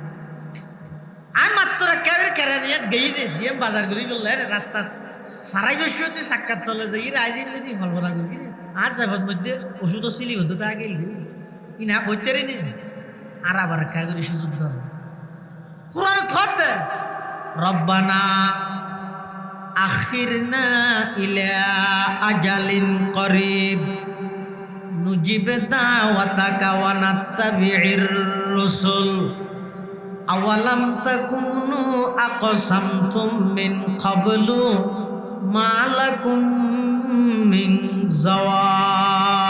আমি মাত্র একেবারে কেরানিয়াত গেই দিয়ে বাজার করি বললে রাস্তা ফারাই বেশি হতে সাক্ষাৎ তলে যাই আজ দিন কল্পনা করবি আর যাবার মধ্যে ওষুধ সিলি হতো তা আগে ই না হইতে নি আর আবার কা করে সুযোগ দাও কোরআন থতে রব্বানা আখিরনা ইলা আজালিন করিব নুজিব দাওয়াতাকা ওয়া নাত্তাবি'ir রাসূল আওয়ালাম তাকুনু আকসামতুম মিন ক্বাবলু মা লাকুম মিন জাওয়াল।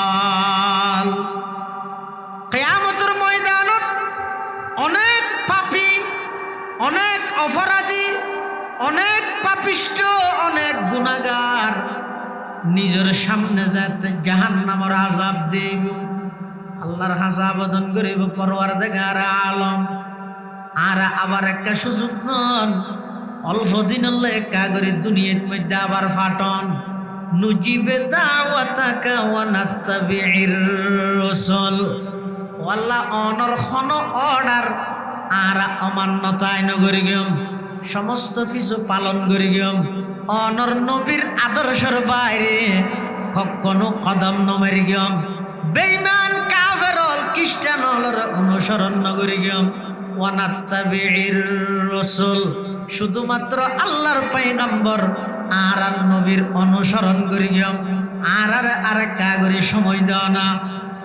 কিয়ামতের ময়দানত অনেক পাপী, অনেক অপরাধী, অনেক পাপিষ্ট, অনেক গুনাহগার নিজের সামনে যাতে জাহান্নামের আযাব দেব, আল্লাহর হাসাব বদন করিব পরওয়ারদিগার আলম। আর আবার একটা সুযোগ নন, অল্প দিন হলে একা করে দুনিয়ার মধ্যে আবার ফাটন নুজিবে দাওয়াতাকা ওয়া নাত্তাবি'ir রাসূল। আল্লাহ অনর খন অর্ডার আর অমান্যতায় নগরি গম সমস্ত কিছু পালন করি গম অনর নবীর আদর্শের বাইরে কখনো কদম নমারি গম বেঈমান কাফের খ্রিস্টান হলর অনুসরণ নগরি গম ওয়া নাত্তাবি'ir রাসূল। শুধুমাত্র আল্লাহর পয়গম্বর আর নবীর অনুসরণ করি গম আর কাগরে সময় দাও না।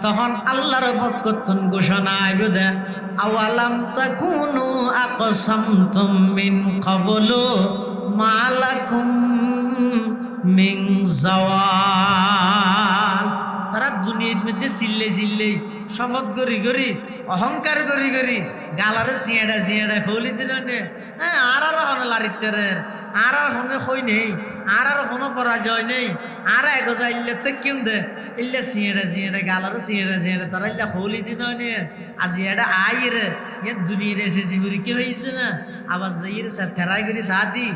তখন আল্লাহর পক্ষতন ঘোষণা আইবে দে আওয়ালাম তাকুনু আকসামতুম মিন ক্বাবলু মা লাকুম মিন জাওয়াল। তারা দুনিয়ার মধ্যে চিল্লে শপথ করি অহংকার করি গালারে সিয়াড়া খোলি দিল আর হনে লারিতের আর হনে খই নেই আর কোনো পরাজয় নেই আর এগোজা ইল্লাতে কিম দে ইল্লা সিয়াড়া গালারে সিয়াড়া তারা ইল্লা খোলি দিন আজি এটা আইরে দুনিয়ার এসেছি বলি কি হয়েছে না আবার যাইর স্যার ঠেরাই করি সাথী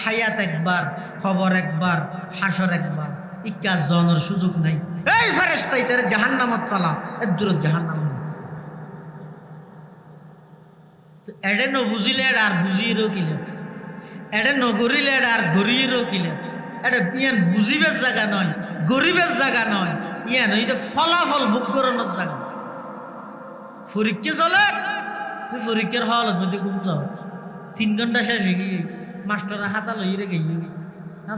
হায়াত একবার, খবর একবার, হাসর একবার, ইকা জনের সুযোগ নাই। এই ফেরেশতা ইতারে জাহান্নামত ফালা এর দূরত জাহান্নাম। তো এডে ন বুঝিলে আর বুঝিয়েরও কিলে, এডে ন গরিলে আর গরিয়েরও কিলে, এটা ইয়ান বুঝিবের জায়গা নয়, গরিবের জায়গা নয়, ইয়ান এটা ফলাফল ভোগ করানোর জায়গা। পরীক্ষা চলে, তুই পরীক্ষার হলত মধ্যে ঘুম যাও 3 ঘন্টা শেষ হয়ে গিয়ে মাস্টারের হাতা লই রে গিয়ে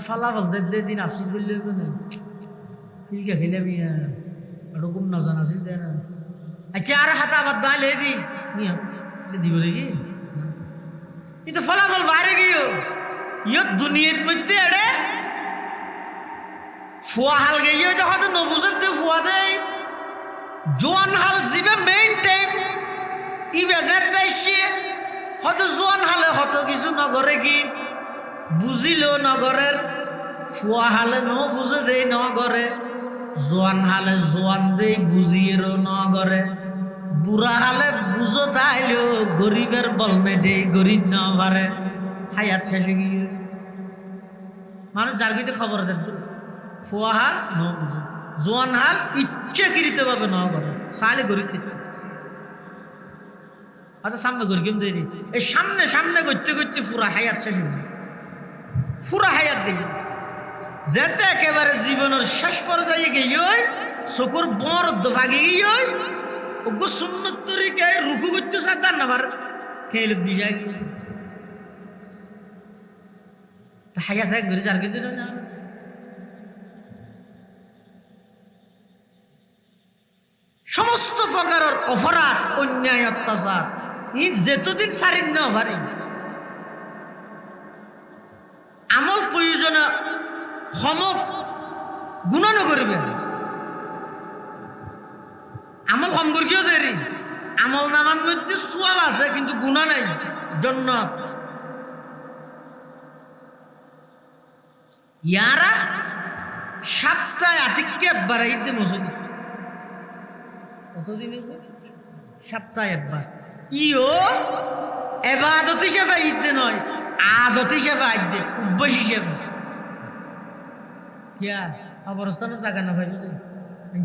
ফলাফল দে দিন আফসোস করলে না ফিলকা খেলে মিয়া ওরকম নজন আছে দেয় না। আচ্ছা আর হাতা আবার দাঁড়ে দি মিয়া দিব রেগি কিন্তু ফলাফল বাইরে গিয়েও ইয়ে দুনিয়ার মধ্যে এড়ে ফুয়া হাল গিয়ে হয়তো নবুজের দিয়ে ফুয়া দেয় জোয়ান হাল জিবে মেইন টাইম ই বেজার দেশে হয়তো জোয়ান হালে হয়তো কিছু নগরে কি বুঝিল নগরের ফুয়া হালে ন বুঝে দেয় নগরে জোয়ান হালে জোয়ান দেয় বুঝিয়েরও নগরে বুড়া হালে বুঝো তাইলেও গরিবের বলনে দেয় গরিব ন পারে হায়াত শেষে গিয়ে মানুষ যার গিয়ে খবর দেন ফুয়া হাল ন বুঝে জোয়ান হাল ইচ্ছাকৃত ভাবে ন করে সালে গরিব আচ্ছা সামনে গরিব দেরি এই সামনে করতে পুরা হায়াত শেষ হয়ে যায়, পুরা হায়াত দিয়ে যেতে একেবারে জীবনের শেষ পর্যায়ে গিয়ে চকুর বর ভাগে গিয়ে ওগো সুন্নত তরিকায় রুকু করতে চান না পারে খেলত বিষয় কি হাইয়া থাক ঘুরে চার কিন্তু না সমস্ত প্রকারের অপরাধ অন্যায় অত্যাচার ই যেতদিন সারিন না পারি আমল প্রয়োজনে সমক গুণানো করবে আমল কম করিও দেরি আমল নামার মধ্যে সোয়াব আছে কিন্তু গুণা নাই জন্নত ইয়ারা সপ্তাহে আতিককে একবার ঈদে মসজিদ কতদিন সপ্তাহে একবার ইও এবাদত হিসেবে ঈদে নয় আদত হিসেবে ঈদে অভ্যাস হিসেবে কিয়া অবস্থানের জায়গা না ভাই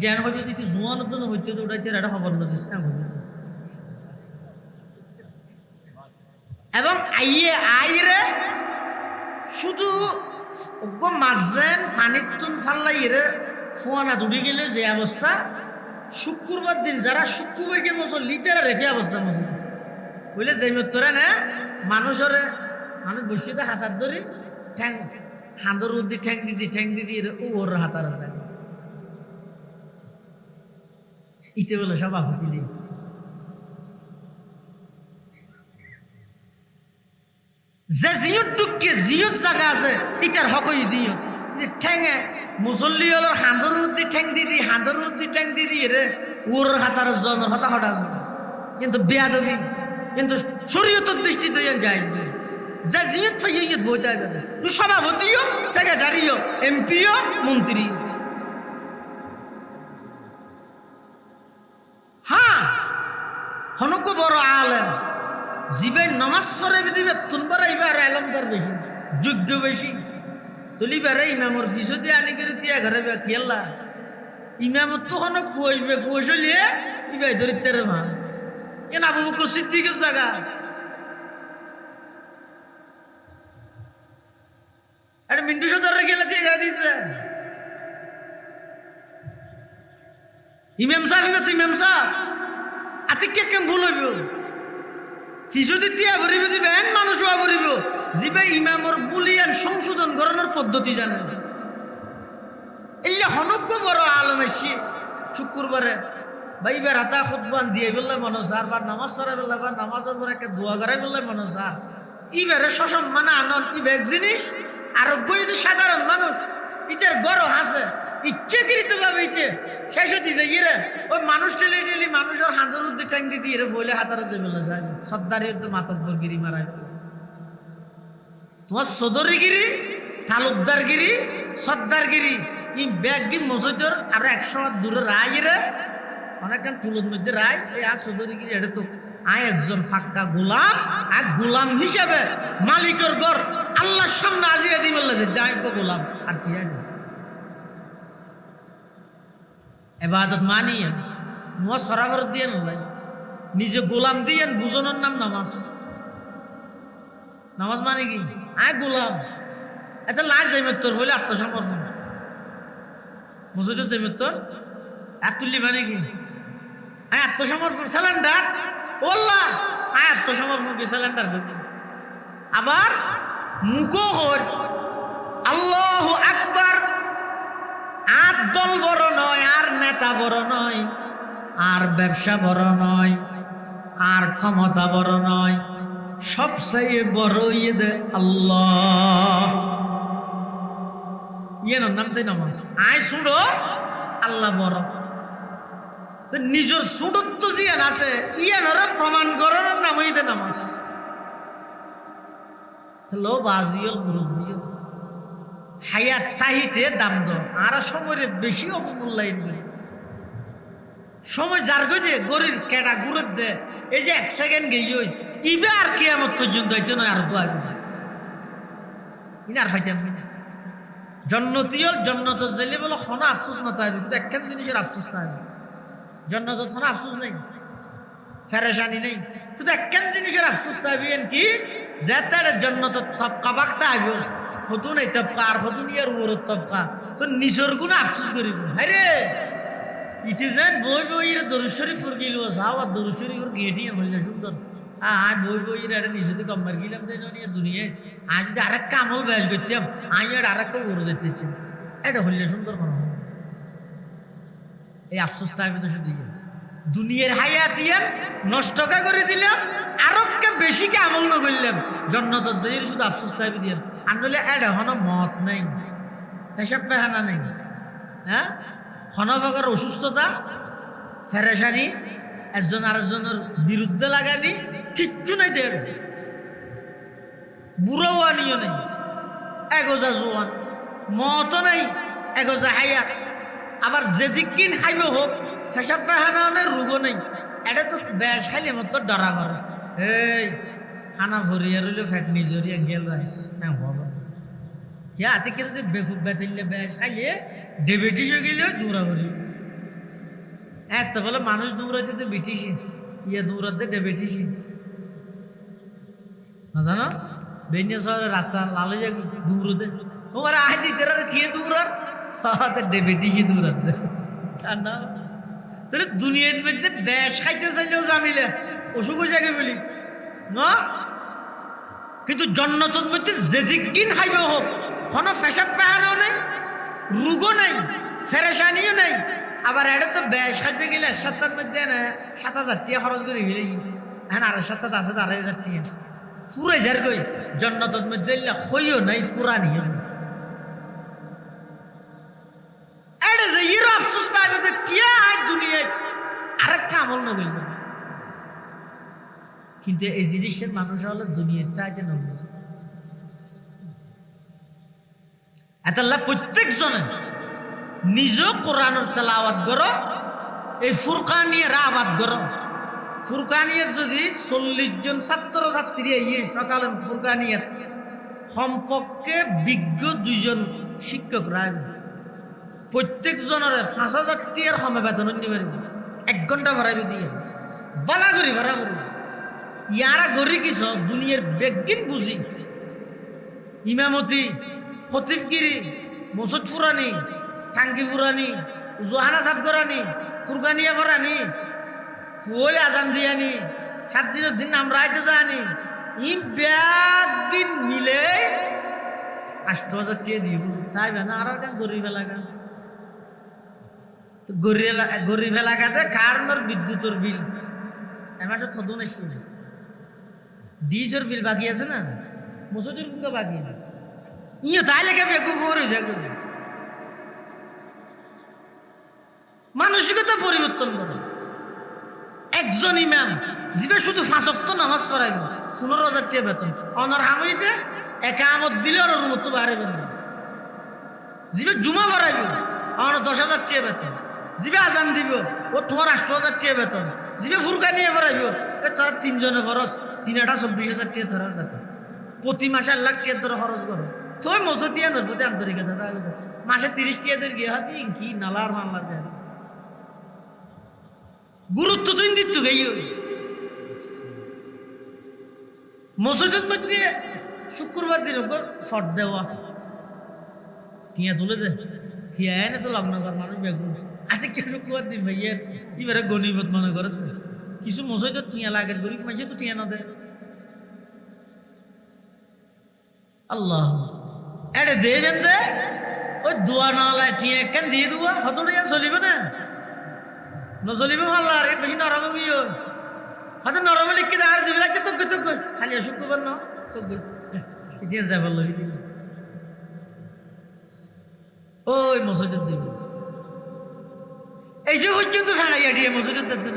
জ্ঞান হয়ে যদি জোয়ানোর জন্য হইতে উঠাইতে এটা খবর না দিস এবং আইরে শুধু মাঝেন ফানিতুন ফাল্লাইরে ফোয়ানা দূরে গেলে যে অবস্থা শুক্রবার দিন যারা শুক্রবার কে মুসল্লি তারা রেখে অবস্থা মুসল্লি বুঝলে যে মতরে না মানুষ বসিতে হাতার ধরে ঠ্যাং হাঁদর উদ্দি ঠ্যাং দিদি ওর হাতার যায় ইতে বলে সভাপতি দিন যে জিয়ত টুককে জিয়ত জায়গা আছে ইটার হকই দিও ঠ্যাঙে মুসল্লি হলোর হাঁদর উদ্দি ঠ্যাং দিদি রে ওর হাতার জনের হতা হটা কিন্তু বেয়াদবি কিন্তু শরীয়তের দৃষ্টিতে যায় যে জিয়ত ফাইয়ে বইতে হবে সভাপতিও সেক্রেটারিও এমপিও মন্ত্রী হ্যাঁ হনক বড় আলেম জীবে নমাজ পড়ে দিবে তুনবার এবার আলমদার বেশি যোগ্য বেশি তুলিবারে ইমামর ফিসো দিয়ে আনি করে দিয়া ঘরে খেলা ইমামর তো হনক কুয়সলিয়ে ইবাই ধরিতে রে মা কেন আবু বকর সিদ্দিকের জায়গা একটা মিন্টু সদরের গেলে দিয়ে ঘরে দিচ্ছে ইমাম সাহেব তো ইমাম সাহেব আতিকে কেম ভুল হইব ফিসো দিয়া ভরিব দিবেন মানুষও ভরিব জিবে ইমামর বুলিয়ান সংশোধন করানোর পদ্ধতি জানে এই হনজ্ঞ বড় আলম এসছি শুক্রবারে বা ইবার হাতা খুতবান দিয়ে বললে মনে সার বা নামাজ পড়া বললে বা নামাজের পর একটা দোয়া করাই বললে মনে সার ইবারে সসম্মানে আনন্দ ইবে এক জিনিস আরোগ্য যদি সাধারণ মানুষ ইটার গড় হাসে ইচ্ছাকৃত ভাবে ইতে শেষ দিছে ইরে ওই মানুষ ঠেলে মানুষের হাজার উদ্দি টাইম দিতে এরে বলে হাতারে যে বলে যায় সর্দারি মাতব্বরগিরি মারাই তোমার সদরিগিরি তালুকদারগিরি সর্দারগিরি ই ব্যাগি মসজিদের আর 100 দূরে রায় রে অনেকখান চুলোর মধ্যে রায় এই আর সদরিগিরি এটা তো আয় একজন ফাক্কা গোলাম আর গোলাম হিসেবে মালিকের ঘর আল্লাহর সামনে হাজিরা দিয়ে বললে যে দায়িত্ব গোলাম আর কি আছে এবাদত মানিয়ে নোয়া সরাবর দিয়ে নয় নিজে গোলাম দিয়ে বুঝানোর নাম নামাজ নামাজ মানে কি আয় গোলাম এত লাশ জৈমত্তর হইলে আত্মসমর্পণ মসজিদের জৈমত্তর আর তুললি মানে কি আয় আত্মসমর্পণ সিলিন্ডার ওল্লা আয় আত্মসমর্পণ কি সিলিন্ডার আবার মুখো হর আল্লাহু আকবার আর দল বড় নয় আর নেতা বড় নয় আর ব্যবসা বড় নয় আর ক্ষমতা বড় নয় সবচেয়ে বড় ঈদ আল্লাহ ইয়ের নাম তাই নামাজ আয় শুনো আল্লাহ বড় তো নিজের সুডত্ব জিয়ান আছে ইয়ানরা প্রমাণ করার নাম ঈদে নামাজ লো বাজিয়ল মুরব্বী হায়াত তাহিতে দাম দর আর সময়ের বেশি অমূল্যায়ন সময় যার গিয়ে গরির কেটা গুরুত দে এই যে 1 সেকেন্ড গিয়ে ইবে আর কিয়ামত পর্যন্ত হইতে নয় আর আর ফাইতে জন্নত জেলে বলে খনা আফসোস না তাই শুধু একখান জিনিসের আফসোস না জন্নত খনা আফসোস নেই ফেরেশানি নেই শুধু একখান জিনিসের আফসোস তাইবেন কি যে তার জন্নত তবকা বাক্তা আইব ফতুন এই তবকা আর ফতুন ইয়ার উপর তবকা তো নিজের গুণ আফসোস করিব আরে ইটি যেন বই বই দরুদ শরীফ গিল যাও আর দরুদ শরীফ গেটি হইলে সুন্দর বই বই এটা নিজে কম্বার গেলাম তাই নিয়ে দুনিয়ায় আজ যদি আরেক কামল ব্যাস করতাম আমি আর আরেকটা গরু যেতে দিতাম এটা হইলে সুন্দর কোনো এই আফসোস থাকবে তো শুধু দুনিয়ার হায়াত ইয়ান নষ্টকা করে দিলাম আরো বেশি কে আমল না করলাম জন্নত শুধু আফসোস থাকবে দিয়ে আনলে এটা হন মত নেই সেসব পেহানা নেই হ্যাঁ হনভাগের অসুস্থতা ফেরেশানি একজন আরেকজনের বিরুদ্ধে লাগানি কিচ্ছু নাই দেড় বুড়াও আনিও নেই এগোজা জোয়ান মতও নেই এগোজা হায়া আবার যেদিকিন খাইবে হোক সেসব পেহানা নেই রোগও নেই এটা তো বেশ খাইলে মতো ডরা করে এই খানা ভরিয়া রইল ফ্যাট নিজরিয়া গেল রাইস হ্যাঁ বাবা কে হাতে কে যদি বেকুব বেতাইলে বেশ খাইলে ডায়াবেটিস হয়ে গেলে দৌড়া ভরি এত বলে মানুষ দৌড়াচ্ছে তো ব্রিটিশ ইয়ে দৌড়াতে ডায়াবেটিস না জানো বেনিয়া শহরের রাস্তা লাল হয়ে দৌড়তে তোমার আয় দিতে খেয়ে দৌড়ার ডায়াবেটিসই দৌড়াতে না তাহলে দুনিয়ার মধ্যে বেশ খাইতে চাইলেও জামিলে অসুখ হয়ে যাবে বলি না কিন্তু জন্নতের মধ্যে যেদিকিন খাইবে হোক কোনো ফেসাব পেহানাও নেই রোগও নাই ফেরেশানিও নাই আবার এটা তো বেশ খাইতে গেলে 7টার মধ্যে না 7,000 টাকা খরচ করে ফেলে হ্যাঁ আর 7টা আছে 2,500 টাকা পুরে যার কই জন্নতের মধ্যে হইও নাই পুরানি এটা যে ইরো আফসোস থাকবে তো কে আয় দুনিয়ায় আরেক কামল না বলবে কিন্তু এই জিনিসের মানুষ হলো দুনিয়ার চাইতে না বুঝে এতাল্লাহ প্রত্যেক জনে নিজ কোরআনের তেলাওয়াত করো এই ফুরকানিয়ার আবাদ করো ফুরকানিয়াত যদি 40 জন ছাত্র ছাত্রী ইয়ে সকালে ফুরকানিয়াত সম্পর্কে বিজ্ঞ 2 জন শিক্ষক রায় প্রত্যেক জনের 5,000 টাকার সময় বেতন নিতে পারবে 1 ঘন্টা ভরাইবে দিয়ে বালা করি ভরা করবে ইয়ারা গরি কিস দুনিয়ার বেগিন বুঝি ইমামতি ফতিফগিরি মসুদ ফুরানি টাঙ্কি ফুরানি জোহানা সাপ করানি ফুরকানিয়া করানি ফুলে আজান দিয়ানি 7 দিনের দিন আমরা আইতে যানি ইম বেগিন মিলে 8,000 টাকা দিয়ে বুঝু তাই না আর একটা গরিব এলাকা তো গরিব এলাকাতে কারণের বিদ্যুতের বিল এমাসে থদু নাই ডিজের বিল বাকি আছে না মসজিদের কুকা বাকি না ইয়ে তাই লেগে বেগু ফোর হয়ে মানসিকতা পরিবর্তন করে একজন ইমাম যিবে শুধু 5 ওয়াক্ত নামাজ পড়াইব 15,000 টাকা বেতন অনর হামইতে একামত দিলে ওর রুমত বাড়াইবে না যিবে জুমা পড়াইব অনর 10,000 টাকা বেতন যিবে আজান দিব ও তোমার 8,000 টাকা বেতন যিবে ফুরকানিয়া পড়াইব তোরা 3 জনে খরচ 3 আটা 24,000 টাকা ধরার বেতন প্রতি মাসে 1 লাখ টাকা ধরে খরচ করো তুই মসজিদ আনর প্রতি আন্তরিকতা মাসে 30 টাকা ধরে গিয়ে হাতি কি নালার মানলার দেয় গুরুত্ব তুই দিত গেই মসজিদের মধ্যে শুক্রবার দিন ফট দেওয়া টিয়া তুলে দে টিয়া এনে তো লগ্ন কর মানুষ বেগুন আজকে কেউ শুক্রবার দিন ভাইয়ের এবারে গণিমত মনে করে কিছু মসজিদের টিয়া লাগে গরিব মাঝে তো টিয়া না দেয় আল্লাহ এটা দেবেন দে ওই দোয়া না লাই টিয়া কেন দিয়ে দেওয়া হতড়িয়া চলিবে না নজলিবে আল্লাহ রে বেশি নরম গিয়ে হয়তো নরম লিখে দেখার দিবি লাগছে তো খালি শুক্রবার না তো ইতিহাস যাই বললো ওই মসজিদের দিব এই যে পর্যন্ত ফেনাইয়া দিয়ে মসজিদের দেখতে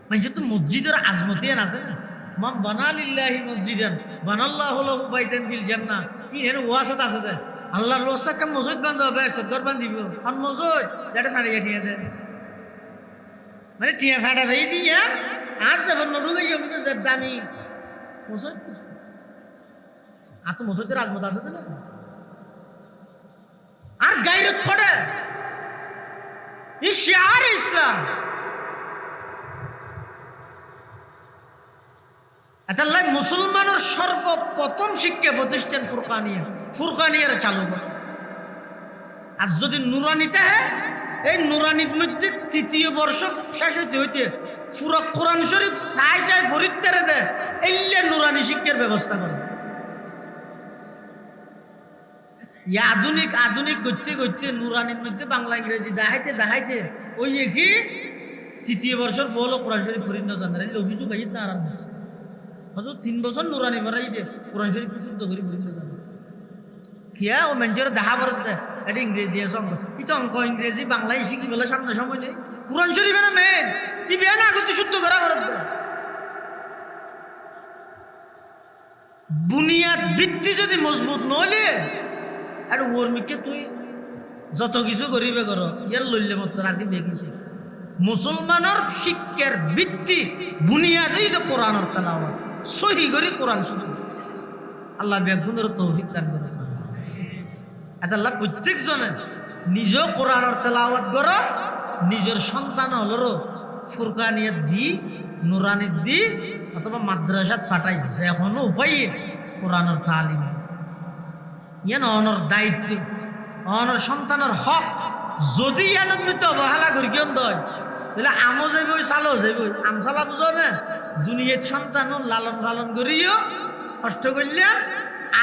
মানে তো মসজিদের আজমতিয়ান আছে না মান বানালিল্লাহি মসজিদান বানাল্লাহু লাহু বাইতান ফিল জান্নাহ ইন ওয়াসাত আছে দে আল্লাহর রাস্তা কাম মসজিদ বান্ধব হবে তো ঘর বান্ধিব আর মসজিদ যেটা ফাড়িয়া ঠিক আছে মানে টিয়া ফাটা ভাই দিয়া আজ যাব নরুগে যে দামি মসজিদ তো মসজিদের আজমত আছে না আর গায়রত থড়ে ই শিয়ার ইসলাম আল্লাহ মুসলমানের সর্বপ্রথম শিক্ষা প্রতিষ্ঠান ফুরকানিয়ার চালু করে আর যদি নুরানিতে এই নুরানির মধ্যে 3য় বর্ষ শেষ হইতে পুরো কোরআন শরীফ চাই চাই ফরিত্তারে দে এইলে নুরানি শিক্ষার ব্যবস্থা করে। আধুনিক আধুনিক করতে করতে নুরানির মধ্যে বাংলা ইংরেজি দেখাইতে ওই কি তৃতীয় বর্ষর ফল কোরআন শরীফ ফরিদ না জানার অভিযোগ আইত না আরাম দিচ্ছে হয়তো 3 বছর নুরানি ভরাই যে কোরআন শরীফ শুদ্ধ করে ফরিদ না জানা কিয়া ও মানুষের দেখা বরত এটা ইংরেজি অঙ্ক এটা অঙ্ক ইংরেজি বাংলায় শিখি বলে সামনে সময় নেই কোরআন শরীফ না মেন ই বেয়া না করতে শুদ্ধ করা বরত বুনিয়াদ ভিত্তি যদি মজবুত নইলে আর ওর মিকে তুই যত কিছু করিবে কর ইয়ার লইলে মতো আর কি বেগিছে মুসলমানের শিক্ষার ভিত্তি বুনিয়াদই তো কোরআনের তেলাওয়াত সহি করে কোরআন শুনুন আল্লাহ বেগুনের তৌফিক দান করে আল্লাহ প্রত্যেকজনে নিজ কোরআনের তেলাওয়াত করো নিজের সন্তান হলরও ফুরকানিয়াত দি নুরানিত দি অথবা মাদ্রাসাত ফাটাই যে কোনো উপায়ে কোরআনের তালিম ইয়ান অনর দায়িত্ব অনর সন্তানের হক যদি ইয়ানত মধ্যে অবহেলা করি কেন দয় তাহলে আমও যাইব চালও যাইব আম চালা বুঝো না দুনিয়ার সন্তান লালন পালন করিও কষ্ট করলে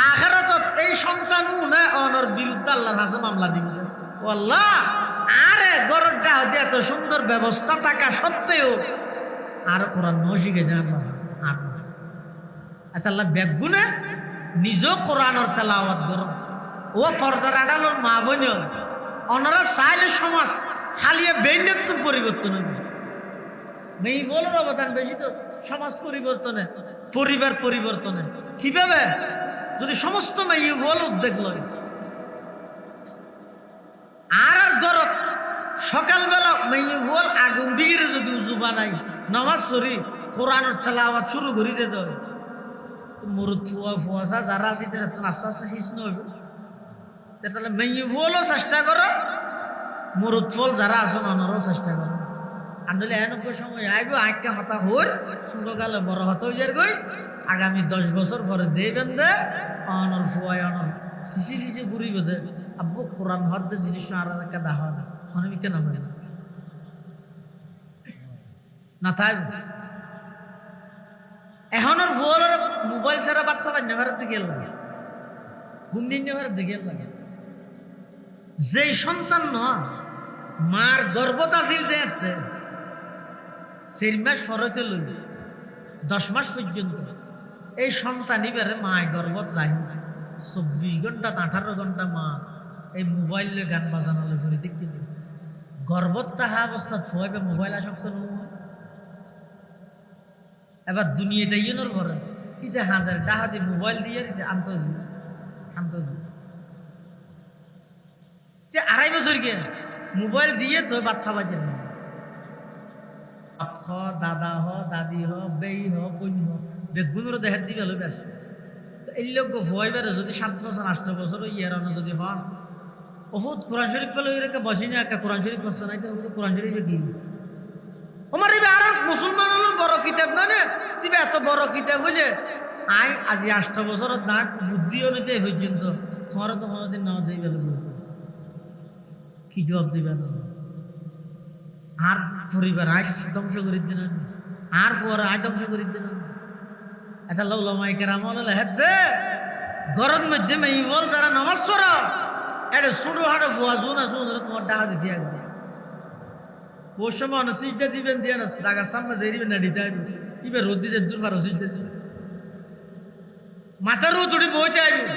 আখিরাতত এই সন্তান না অনর বিরুদ্ধে আল্লাহর কাছে মামলা দিব ও আল্লাহ আরে গররটা হতে এত সুন্দর ব্যবস্থা থাকা সত্ত্বেও আর কোরআন ন শিখে দেন আর আচ্ছা আল্লাহ বেগুনে নিজ কোরআনের তেলাওয়াত করো ও পর্দার আড়ালোর মা বোন অনারা চাইলে সমাজ হালিয়ে বেইনের তো পরিবর্তন হবে মেয়ে বলার অবদান বেশি তো সমাজ পরিবর্তনে পরিবার পরিবর্তনে কিভাবে যদি সমস্ত মেয়ে বল উদ্যোগ লয় আর গরত সকালবেলা মেয়ে বল আগে উঠিয়ে যদি উজু বানাই নামাজ পড়ি কোরআনের তেলাওয়াত শুরু করে দিতে হবে মুরুদ ফুয়া ফুয়াশা যারা আছে তারা তো আস্তে আস্তে হিসন হইব তাহলে মেয়ে ফুলও চেষ্টা করো মুরুদ ফুল যারা আছো অনারও চেষ্টা করো আনলে এনক সময় আইব আটটা হতা হর সুন্দরকালে বড় হতা হয়ে যার গই আগামী 10 বছর পরে দেবেন দে অনর ফুয়াই অনর ফিসি ফিসি বুড়ি বেঁধে আব্বু কোরআন হদ্দে জিনিস আর একটা দেখা না অনেক কেন হয় না তাই এখনের ফুলের মোবাইল ছাড়া বার্তা পাই নেভার দিকে লাগে ঘুমদিন নেভার দিকে লাগে যেই সন্তান ন মার গর্ভত আছিল দেখতে 4 মাস ফরতে লই 10 মাস পর্যন্ত এই সন্তান ইবারে মায় গর্ভত রাখি 24 ঘন্টা 18 ঘন্টা মা এই মোবাইল গান বাজানালে ধরে দেখতে দিন গর্ভত তাহা অবস্থা ফুয়াইবে মোবাইল আসক্ত নয় এবার দুনিয়াতে ইউনোর ঘরে ইতে হাঁদের ডাহাতে মোবাইল দিয়ে আনতে যে 2.5 বছর গে মোবাইল দিয়ে তো ভাত খাওয়া যায় বাপ হ দাদা হ দাদি হ বেই হ বোন হ বেগুনের দেহের দিকে হলো ব্যস্ত এই লোক ভয়বারে যদি 7 বছর 8 বছর ইয়ারানো যদি হন বহুত কোরআন শরীফ পেলে এরকম বসি না একটা কোরআন শরীফ পড়ছে না কোরআন শরীফে কি আমার এই আর মুসলমান হলো বড় কিতাব না রে তুই এত বড় কিতাব হইলে আই আজি 8 বছরের দাঁত বুদ্ধিও নিতে পর্যন্ত তোমারও তো কোনোদিন না দেই গেল বলতো কি জবাব দিবে না আর পরিবার আয় ধ্বংস করে দিন আর পর আয় ধ্বংস করে দিন আচ্ছা লাউলামাই কেরাম হলে হেদে গরম মধ্যে মেয়ে বল যারা নামাজ পড়া এটা ছোটো হাটো ফুয়া জোন আছে তোমার ডাকা দিতে একদম ওর সময় সিজদা দিবেন দিয়ে না জায়গার সামনে যাইবেন না দিতে ইবে রোদ দিয়ে দূর পারো সিজদা দিবেন মাথার রোদ উঠে বইতে আইব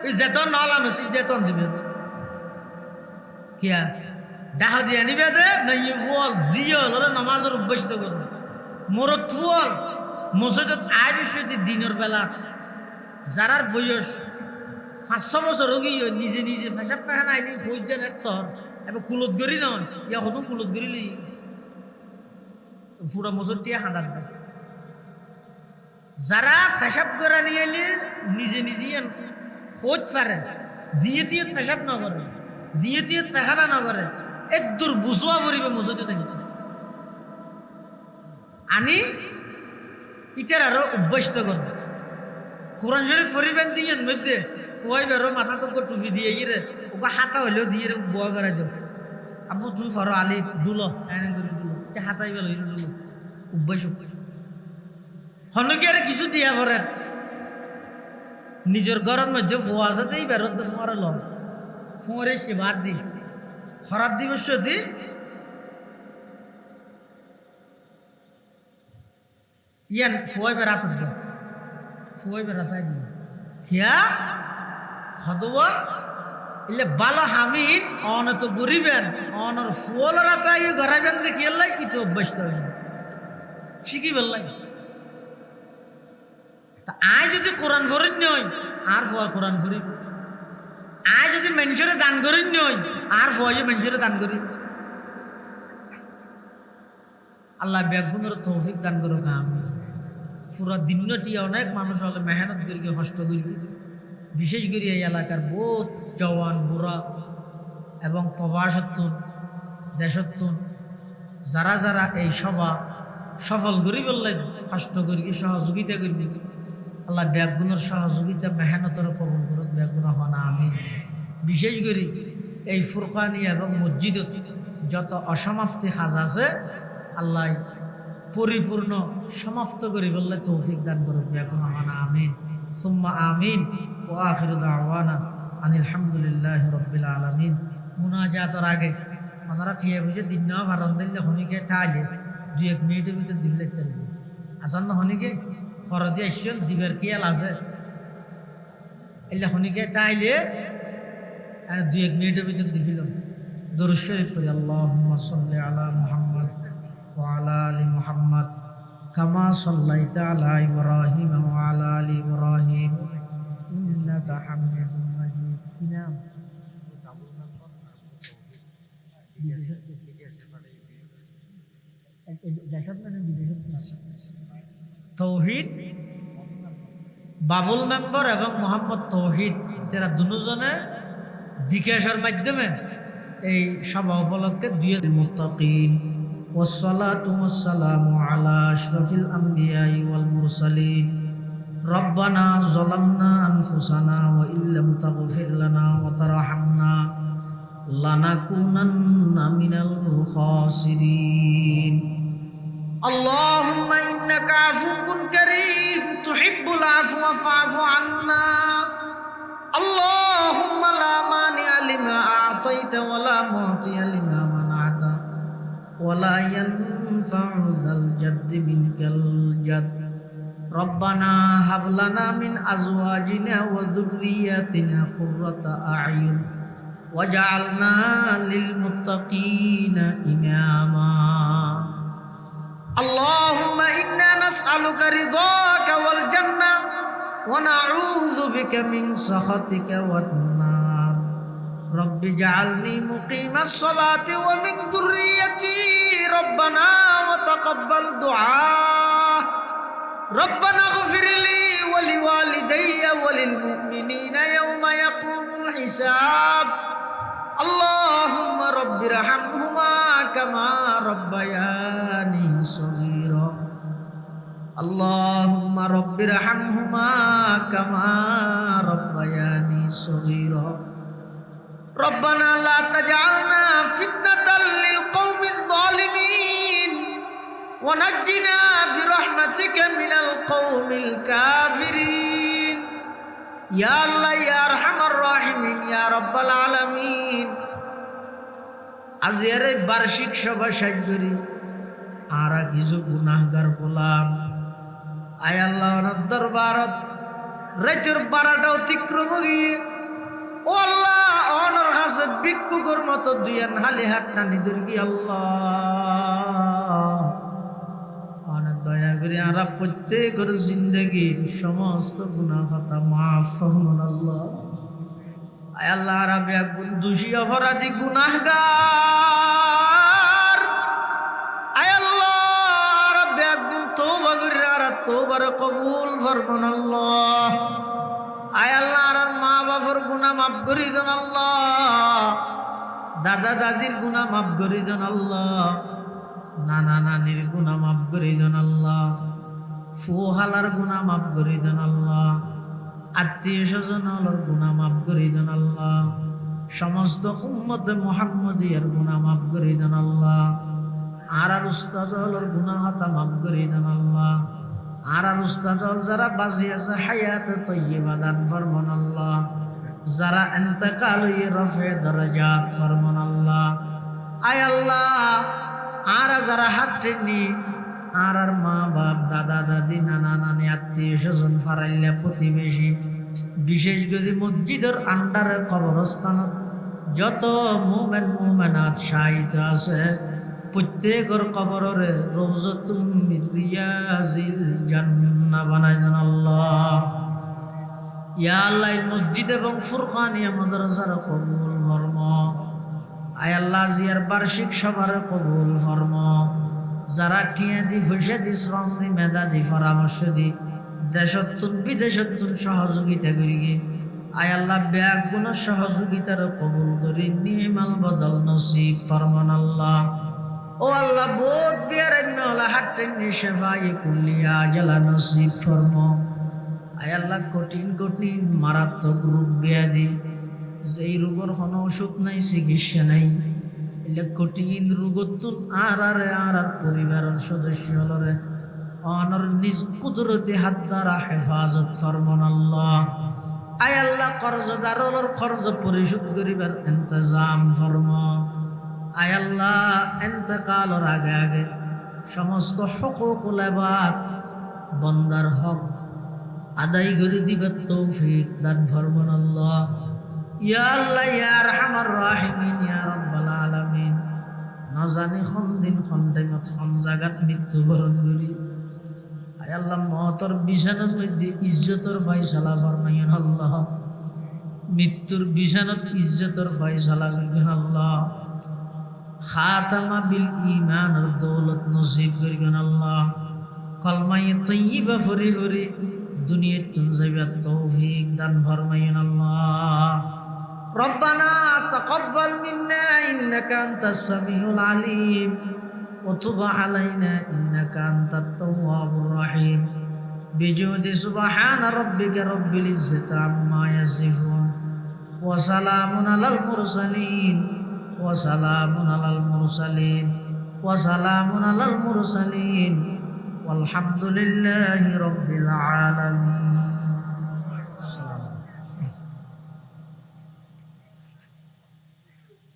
ওই যেতন নলাম সিজদা দিবেন কিয়া ডাহা দিয়ে নিবে দে মেয়ে ফুল জিয়ল ওরা নামাজের অভ্যস্ত করবে মোরত ফুল মসজিদত আয় বিষয়টি দিনের বেলা যারার বয়স 5-6 বছর হয়ে নিজে নিজে পেশাব পায়খানা আইলি ফৌজান এতর এবার কুলত গড়ি নয় ইয়া হতো কুলত গড়িলি পুরা মসজিদটি হাঁদার দেয় যারা পেশাব করা নিয়ে এলি নিজে নিজে খোঁজ পারে জিয়েতিয়ত পেশাব না করে জিয়েতিয়ত পেখানা না করে একদূর বুঝোয়া পড়িবে মসজিদে দেখি আনি ইটার আরো অভ্যস্ত করবে কোরআন শরীফ ফরিবেন দিয়ে মধ্যে ফুয়াই বেরো মাথা তো টুপি দিয়ে গিয়ে ওকে হাতা হইলেও দিয়ে বোয়া করাই দেব আব্বু তুমি ফরো আলি দুলো এনে করে দুলো হাতাই বেলো দুলো অভ্যাস হনুকিয়ারে কিছু দিয়া পরে নিজের ঘরের মধ্যে ফোয়া আছে এই বেরোত ফোয়ারে লম ফোঁরে সে ভাত দি হরাত দিবস দি ইয়ান ফোয়াই বেড়াত ফোয়াই বেড়াতাই দিন হিয়া হদওয়া ইলে বালা হামিদ অন তো গরিবেন অনর ফুলরা তাই গরাবেন দেখি আল্লাহ কি তো অভ্যস্ত হইছে শিখি বললাই তা আয় যদি কোরআন পড়িন নয় আর ফোয়া কোরআন পড়ি আয় যদি মানুষের দান করিন নয় আর ফোয়া মানুষের দান করি আল্লাহ বেগুনের তৌফিক দান করুক আমি পুরো দিনটি অনেক মানুষ হলে মেহনত করি কষ্ট করি বিশেষ করে এই এলাকার বহুত জওয়ান বুড়া এবং প্রবাসত্বন দেশত্বন যারা যারা এই সভা সফল করি বললেন কষ্ট করি সহযোগিতা করবি আল্লাহ ব্যাগুনের সহযোগিতা মেহনতের কবুল করুক ব্যাগুন হন আমি বিশেষ করে এই ফুরকানি এবং মসজিদত যত অসমাপ্তি কাজ আছে আল্লাহ পরিপূর্ণ সমাপ্ত করি বললে তৌফিক দান করুক ব্যাগুন হন আমিন সুম্মা আমিন ও আখির দাওয়ানা আনিল হামদুলিল্লাহি রাব্বিল আলামিন মুনাজাতের আগে ওনারা ঠিয়ে বুঝে দিন না ভারণ দিলে হনিকে তাইলে 2-1 মিনিটের ভিতর দিলে তাইলে আসন না হনিকে ফরদি আসছেন দিবের কিয়াল আছে এলে হনিকে তাইলে 2-1 মিনিটের ভিতর দিছিল দরুদ শরীফ পড়ি আল্লাহুম্মা সাল্লি আলা মুহাম্মদ ওয়া আলা আলি মুহাম্মদ কামা সাল্লাইতা আলা ইব্রাহিম ওয়া আলা আলি ইব্রাহিম ইন্নাকা হামিদুম মাজিদ ইনাম তৌহিদ বাবুল মেম্বার এবং মোহাম্মদ তৌহিদ এরা দুজনে বিকাশের মাধ্যমে এই সভা উপলক্ষে দুই মুত্তাকিন ওয়াসসালাতু ওয়াসসালামু আলা আশরাফিল আমবিয়াই ওয়াল মুরসালিন রব্বানা যালামনা আনফুসানা ওয়া ইল্লাম তাগফির লানা ওয়া তারহামনা লানাকুনান্না মিনাল খাসিরিন اللهم إنك عفو كريم تحب العفو فاعف عنا اللهم لا مانع لما أعطيت ولا معطي لما منعت ولا ينفع ذا الجد منك الجد ربنا هب لنا من أزواجنا وذرياتنا قرة أعين وجعلنا للمتقين إماما اللهم إنا نسألك رضاك والجنة ونعوذ بك من سخطك والنار رب اجعلني مقيم الصلاة ومن ذريتي ربنا وتقبل دعاء ربنا اغفر لي ولوالدي وللمؤمنين يوم يقوم الحساب اللهم رب ارحمهما كما ربياني صغيرا اللهم رب ارحمهما كما ربياني صغيرا ربنا لا تجعلنا فتنة للقوم الظالمين ونجنا برحمتك من القوم الكافرين يا الله يا ارحم الراحمين يا رب العالمين আজের বার্ষিক সভা সাজরি আর কিছু গুনাহগার গোলাম আয় আল্লাহর দরবারত রাতের 12টা অতিক্রম গিয়ে ও আল্লাহ অনর হাসে ভিক্ষুকের মতো দুইয়ান হালে হাত টানি দরগি আল্লাহ অনেক দয়া করে আরা প্রত্যেকের জিন্দগির সমস্ত গুনাহ খাতা মাফ ফরমান আল্লাহ আয় আল্লাহ রাব্বি একগুণ দোষী অপরাধী গুনাহগার আয় আল্লাহ রাব্বি একগুণ তওবা করে আর তওবার কবুল ফরমান আল্লাহ আয় আল্লাহ আর মা বাবার গুনাহ মাফ করে দেন আল্লাহ দাদা দাদির গুনাহ মাফ করে দেন আল্লাহ নানা নানির গুনাহ মাফ করে দেন আল্লাহ ফুহালার গুনাহ মাফ করে দেন আল্লাহ আত্মীয় স্বজনের গুনাহ মাফ করে দেন আল্লাহ সমস্ত উম্মতে মুহাম্মদিয়ার গুনাহ মাফ করে দেন আল্লাহ আর উস্তাদ হলোর গুনাহ হতা মাফ করে দেন আল্লাহ। আর উস্তাদ হল যারা বাজি আছে হায়াত তৈয়বা দান ফরমান আল্লাহ। যারা ইন্তেকাল হয়ে রফে দরজাত ফরমান আল্লাহ। আয় আল্লাহ আর যারা হাত টেকনি আর মা বাপ দাদা দাদি নানা নানি আত্মীয় স্বজন ফারাইল্লা প্রতিবেশী বিশেষ করে মসজিদের আন্ডারে কবরস্থানত যত মুমেন মুমেনাত শাহিদ আছে প্রত্যেকের কবরের রওজাতুম মিন রিয়াজিল জান্নাহ বানাই দেন আল্লাহ। ইয়া আল্লাহ মসজিদ এবং ফুরকানিয়া মাদ্রাসার কবুল ফরমা। আয় আল্লাহ জিয়ার বার্ষিক সভার কবুল ফরমা। যারা টিয়া দি পয়সা দি শ্রম দি মেধা দি পরামর্শ দি দেশতুন বিদেশতুন সহযোগিতা করি গে আয় আল্লাহ ব্যাগ গুণ সহযোগিতার কবুল করি নিমাল বদল নসিব ফরমান আল্লাহ। ও আল্লাহ বোধ বিয়ার হাটেন শেফাই কুল্লিয়া জেলা নসিব ফরমা। আয় আল্লাহ কঠিন কঠিন মারাত্মক রোগ ব্যাধি যেই রোগের কোনো ওষুধ নাই চিকিৎসা নাই এলে কঠিন রোগতুন আর পরিবারের সদস্য হলরে অনর নিজ কুদরতি হাত দ্বারা হেফাজত ফরমান আল্লাহ। আয় আল্লাহ কর্জদার হলর কর্জ পরিশোধ করিবার ইন্তজাম ফরমা। আয় আল্লাহ ইন্তেকালের আগে আগে সমস্ত হুকুকুল ইবাদ বন্দার হক আদায় করে দিবার তৌফিক দান ফরমান আল্লাহ। ইয়া আল্লাহ ইয়া আরহামার রাহিমিন ইয়া রাব্বাল আলামিন। না জানি কোন দিন কোন টাইমত কোন জায়গাত মৃত্যুবরণ করি আয় আল্লাহ মওতর বিছানার মধ্যে ইজ্জতের ফয়সালা ফরমাইন আল্লাহ। মৃত্যুর বিছানাত ইজ্জতের ফয়সালা করিবেন আল্লাহ। খাতামা বিল ঈমানের দৌলত নসিব করিবেন আল্লাহ। কলমায়ে তয়্যিবা ফরি ফরি দুনিয়াত তুম যাইবার তৌফিক দান ফরমাইন আল্লাহ। ربنا تقبل منا إنك أنت السميع العليم وتب علينا إنك أنت التواب الرحيم بجود سبحان ربك رب العزة عما يصفون وسلام على المرسلين وسلام على المرسلين وسلام على المرسلين والحمد لله رب العالمين.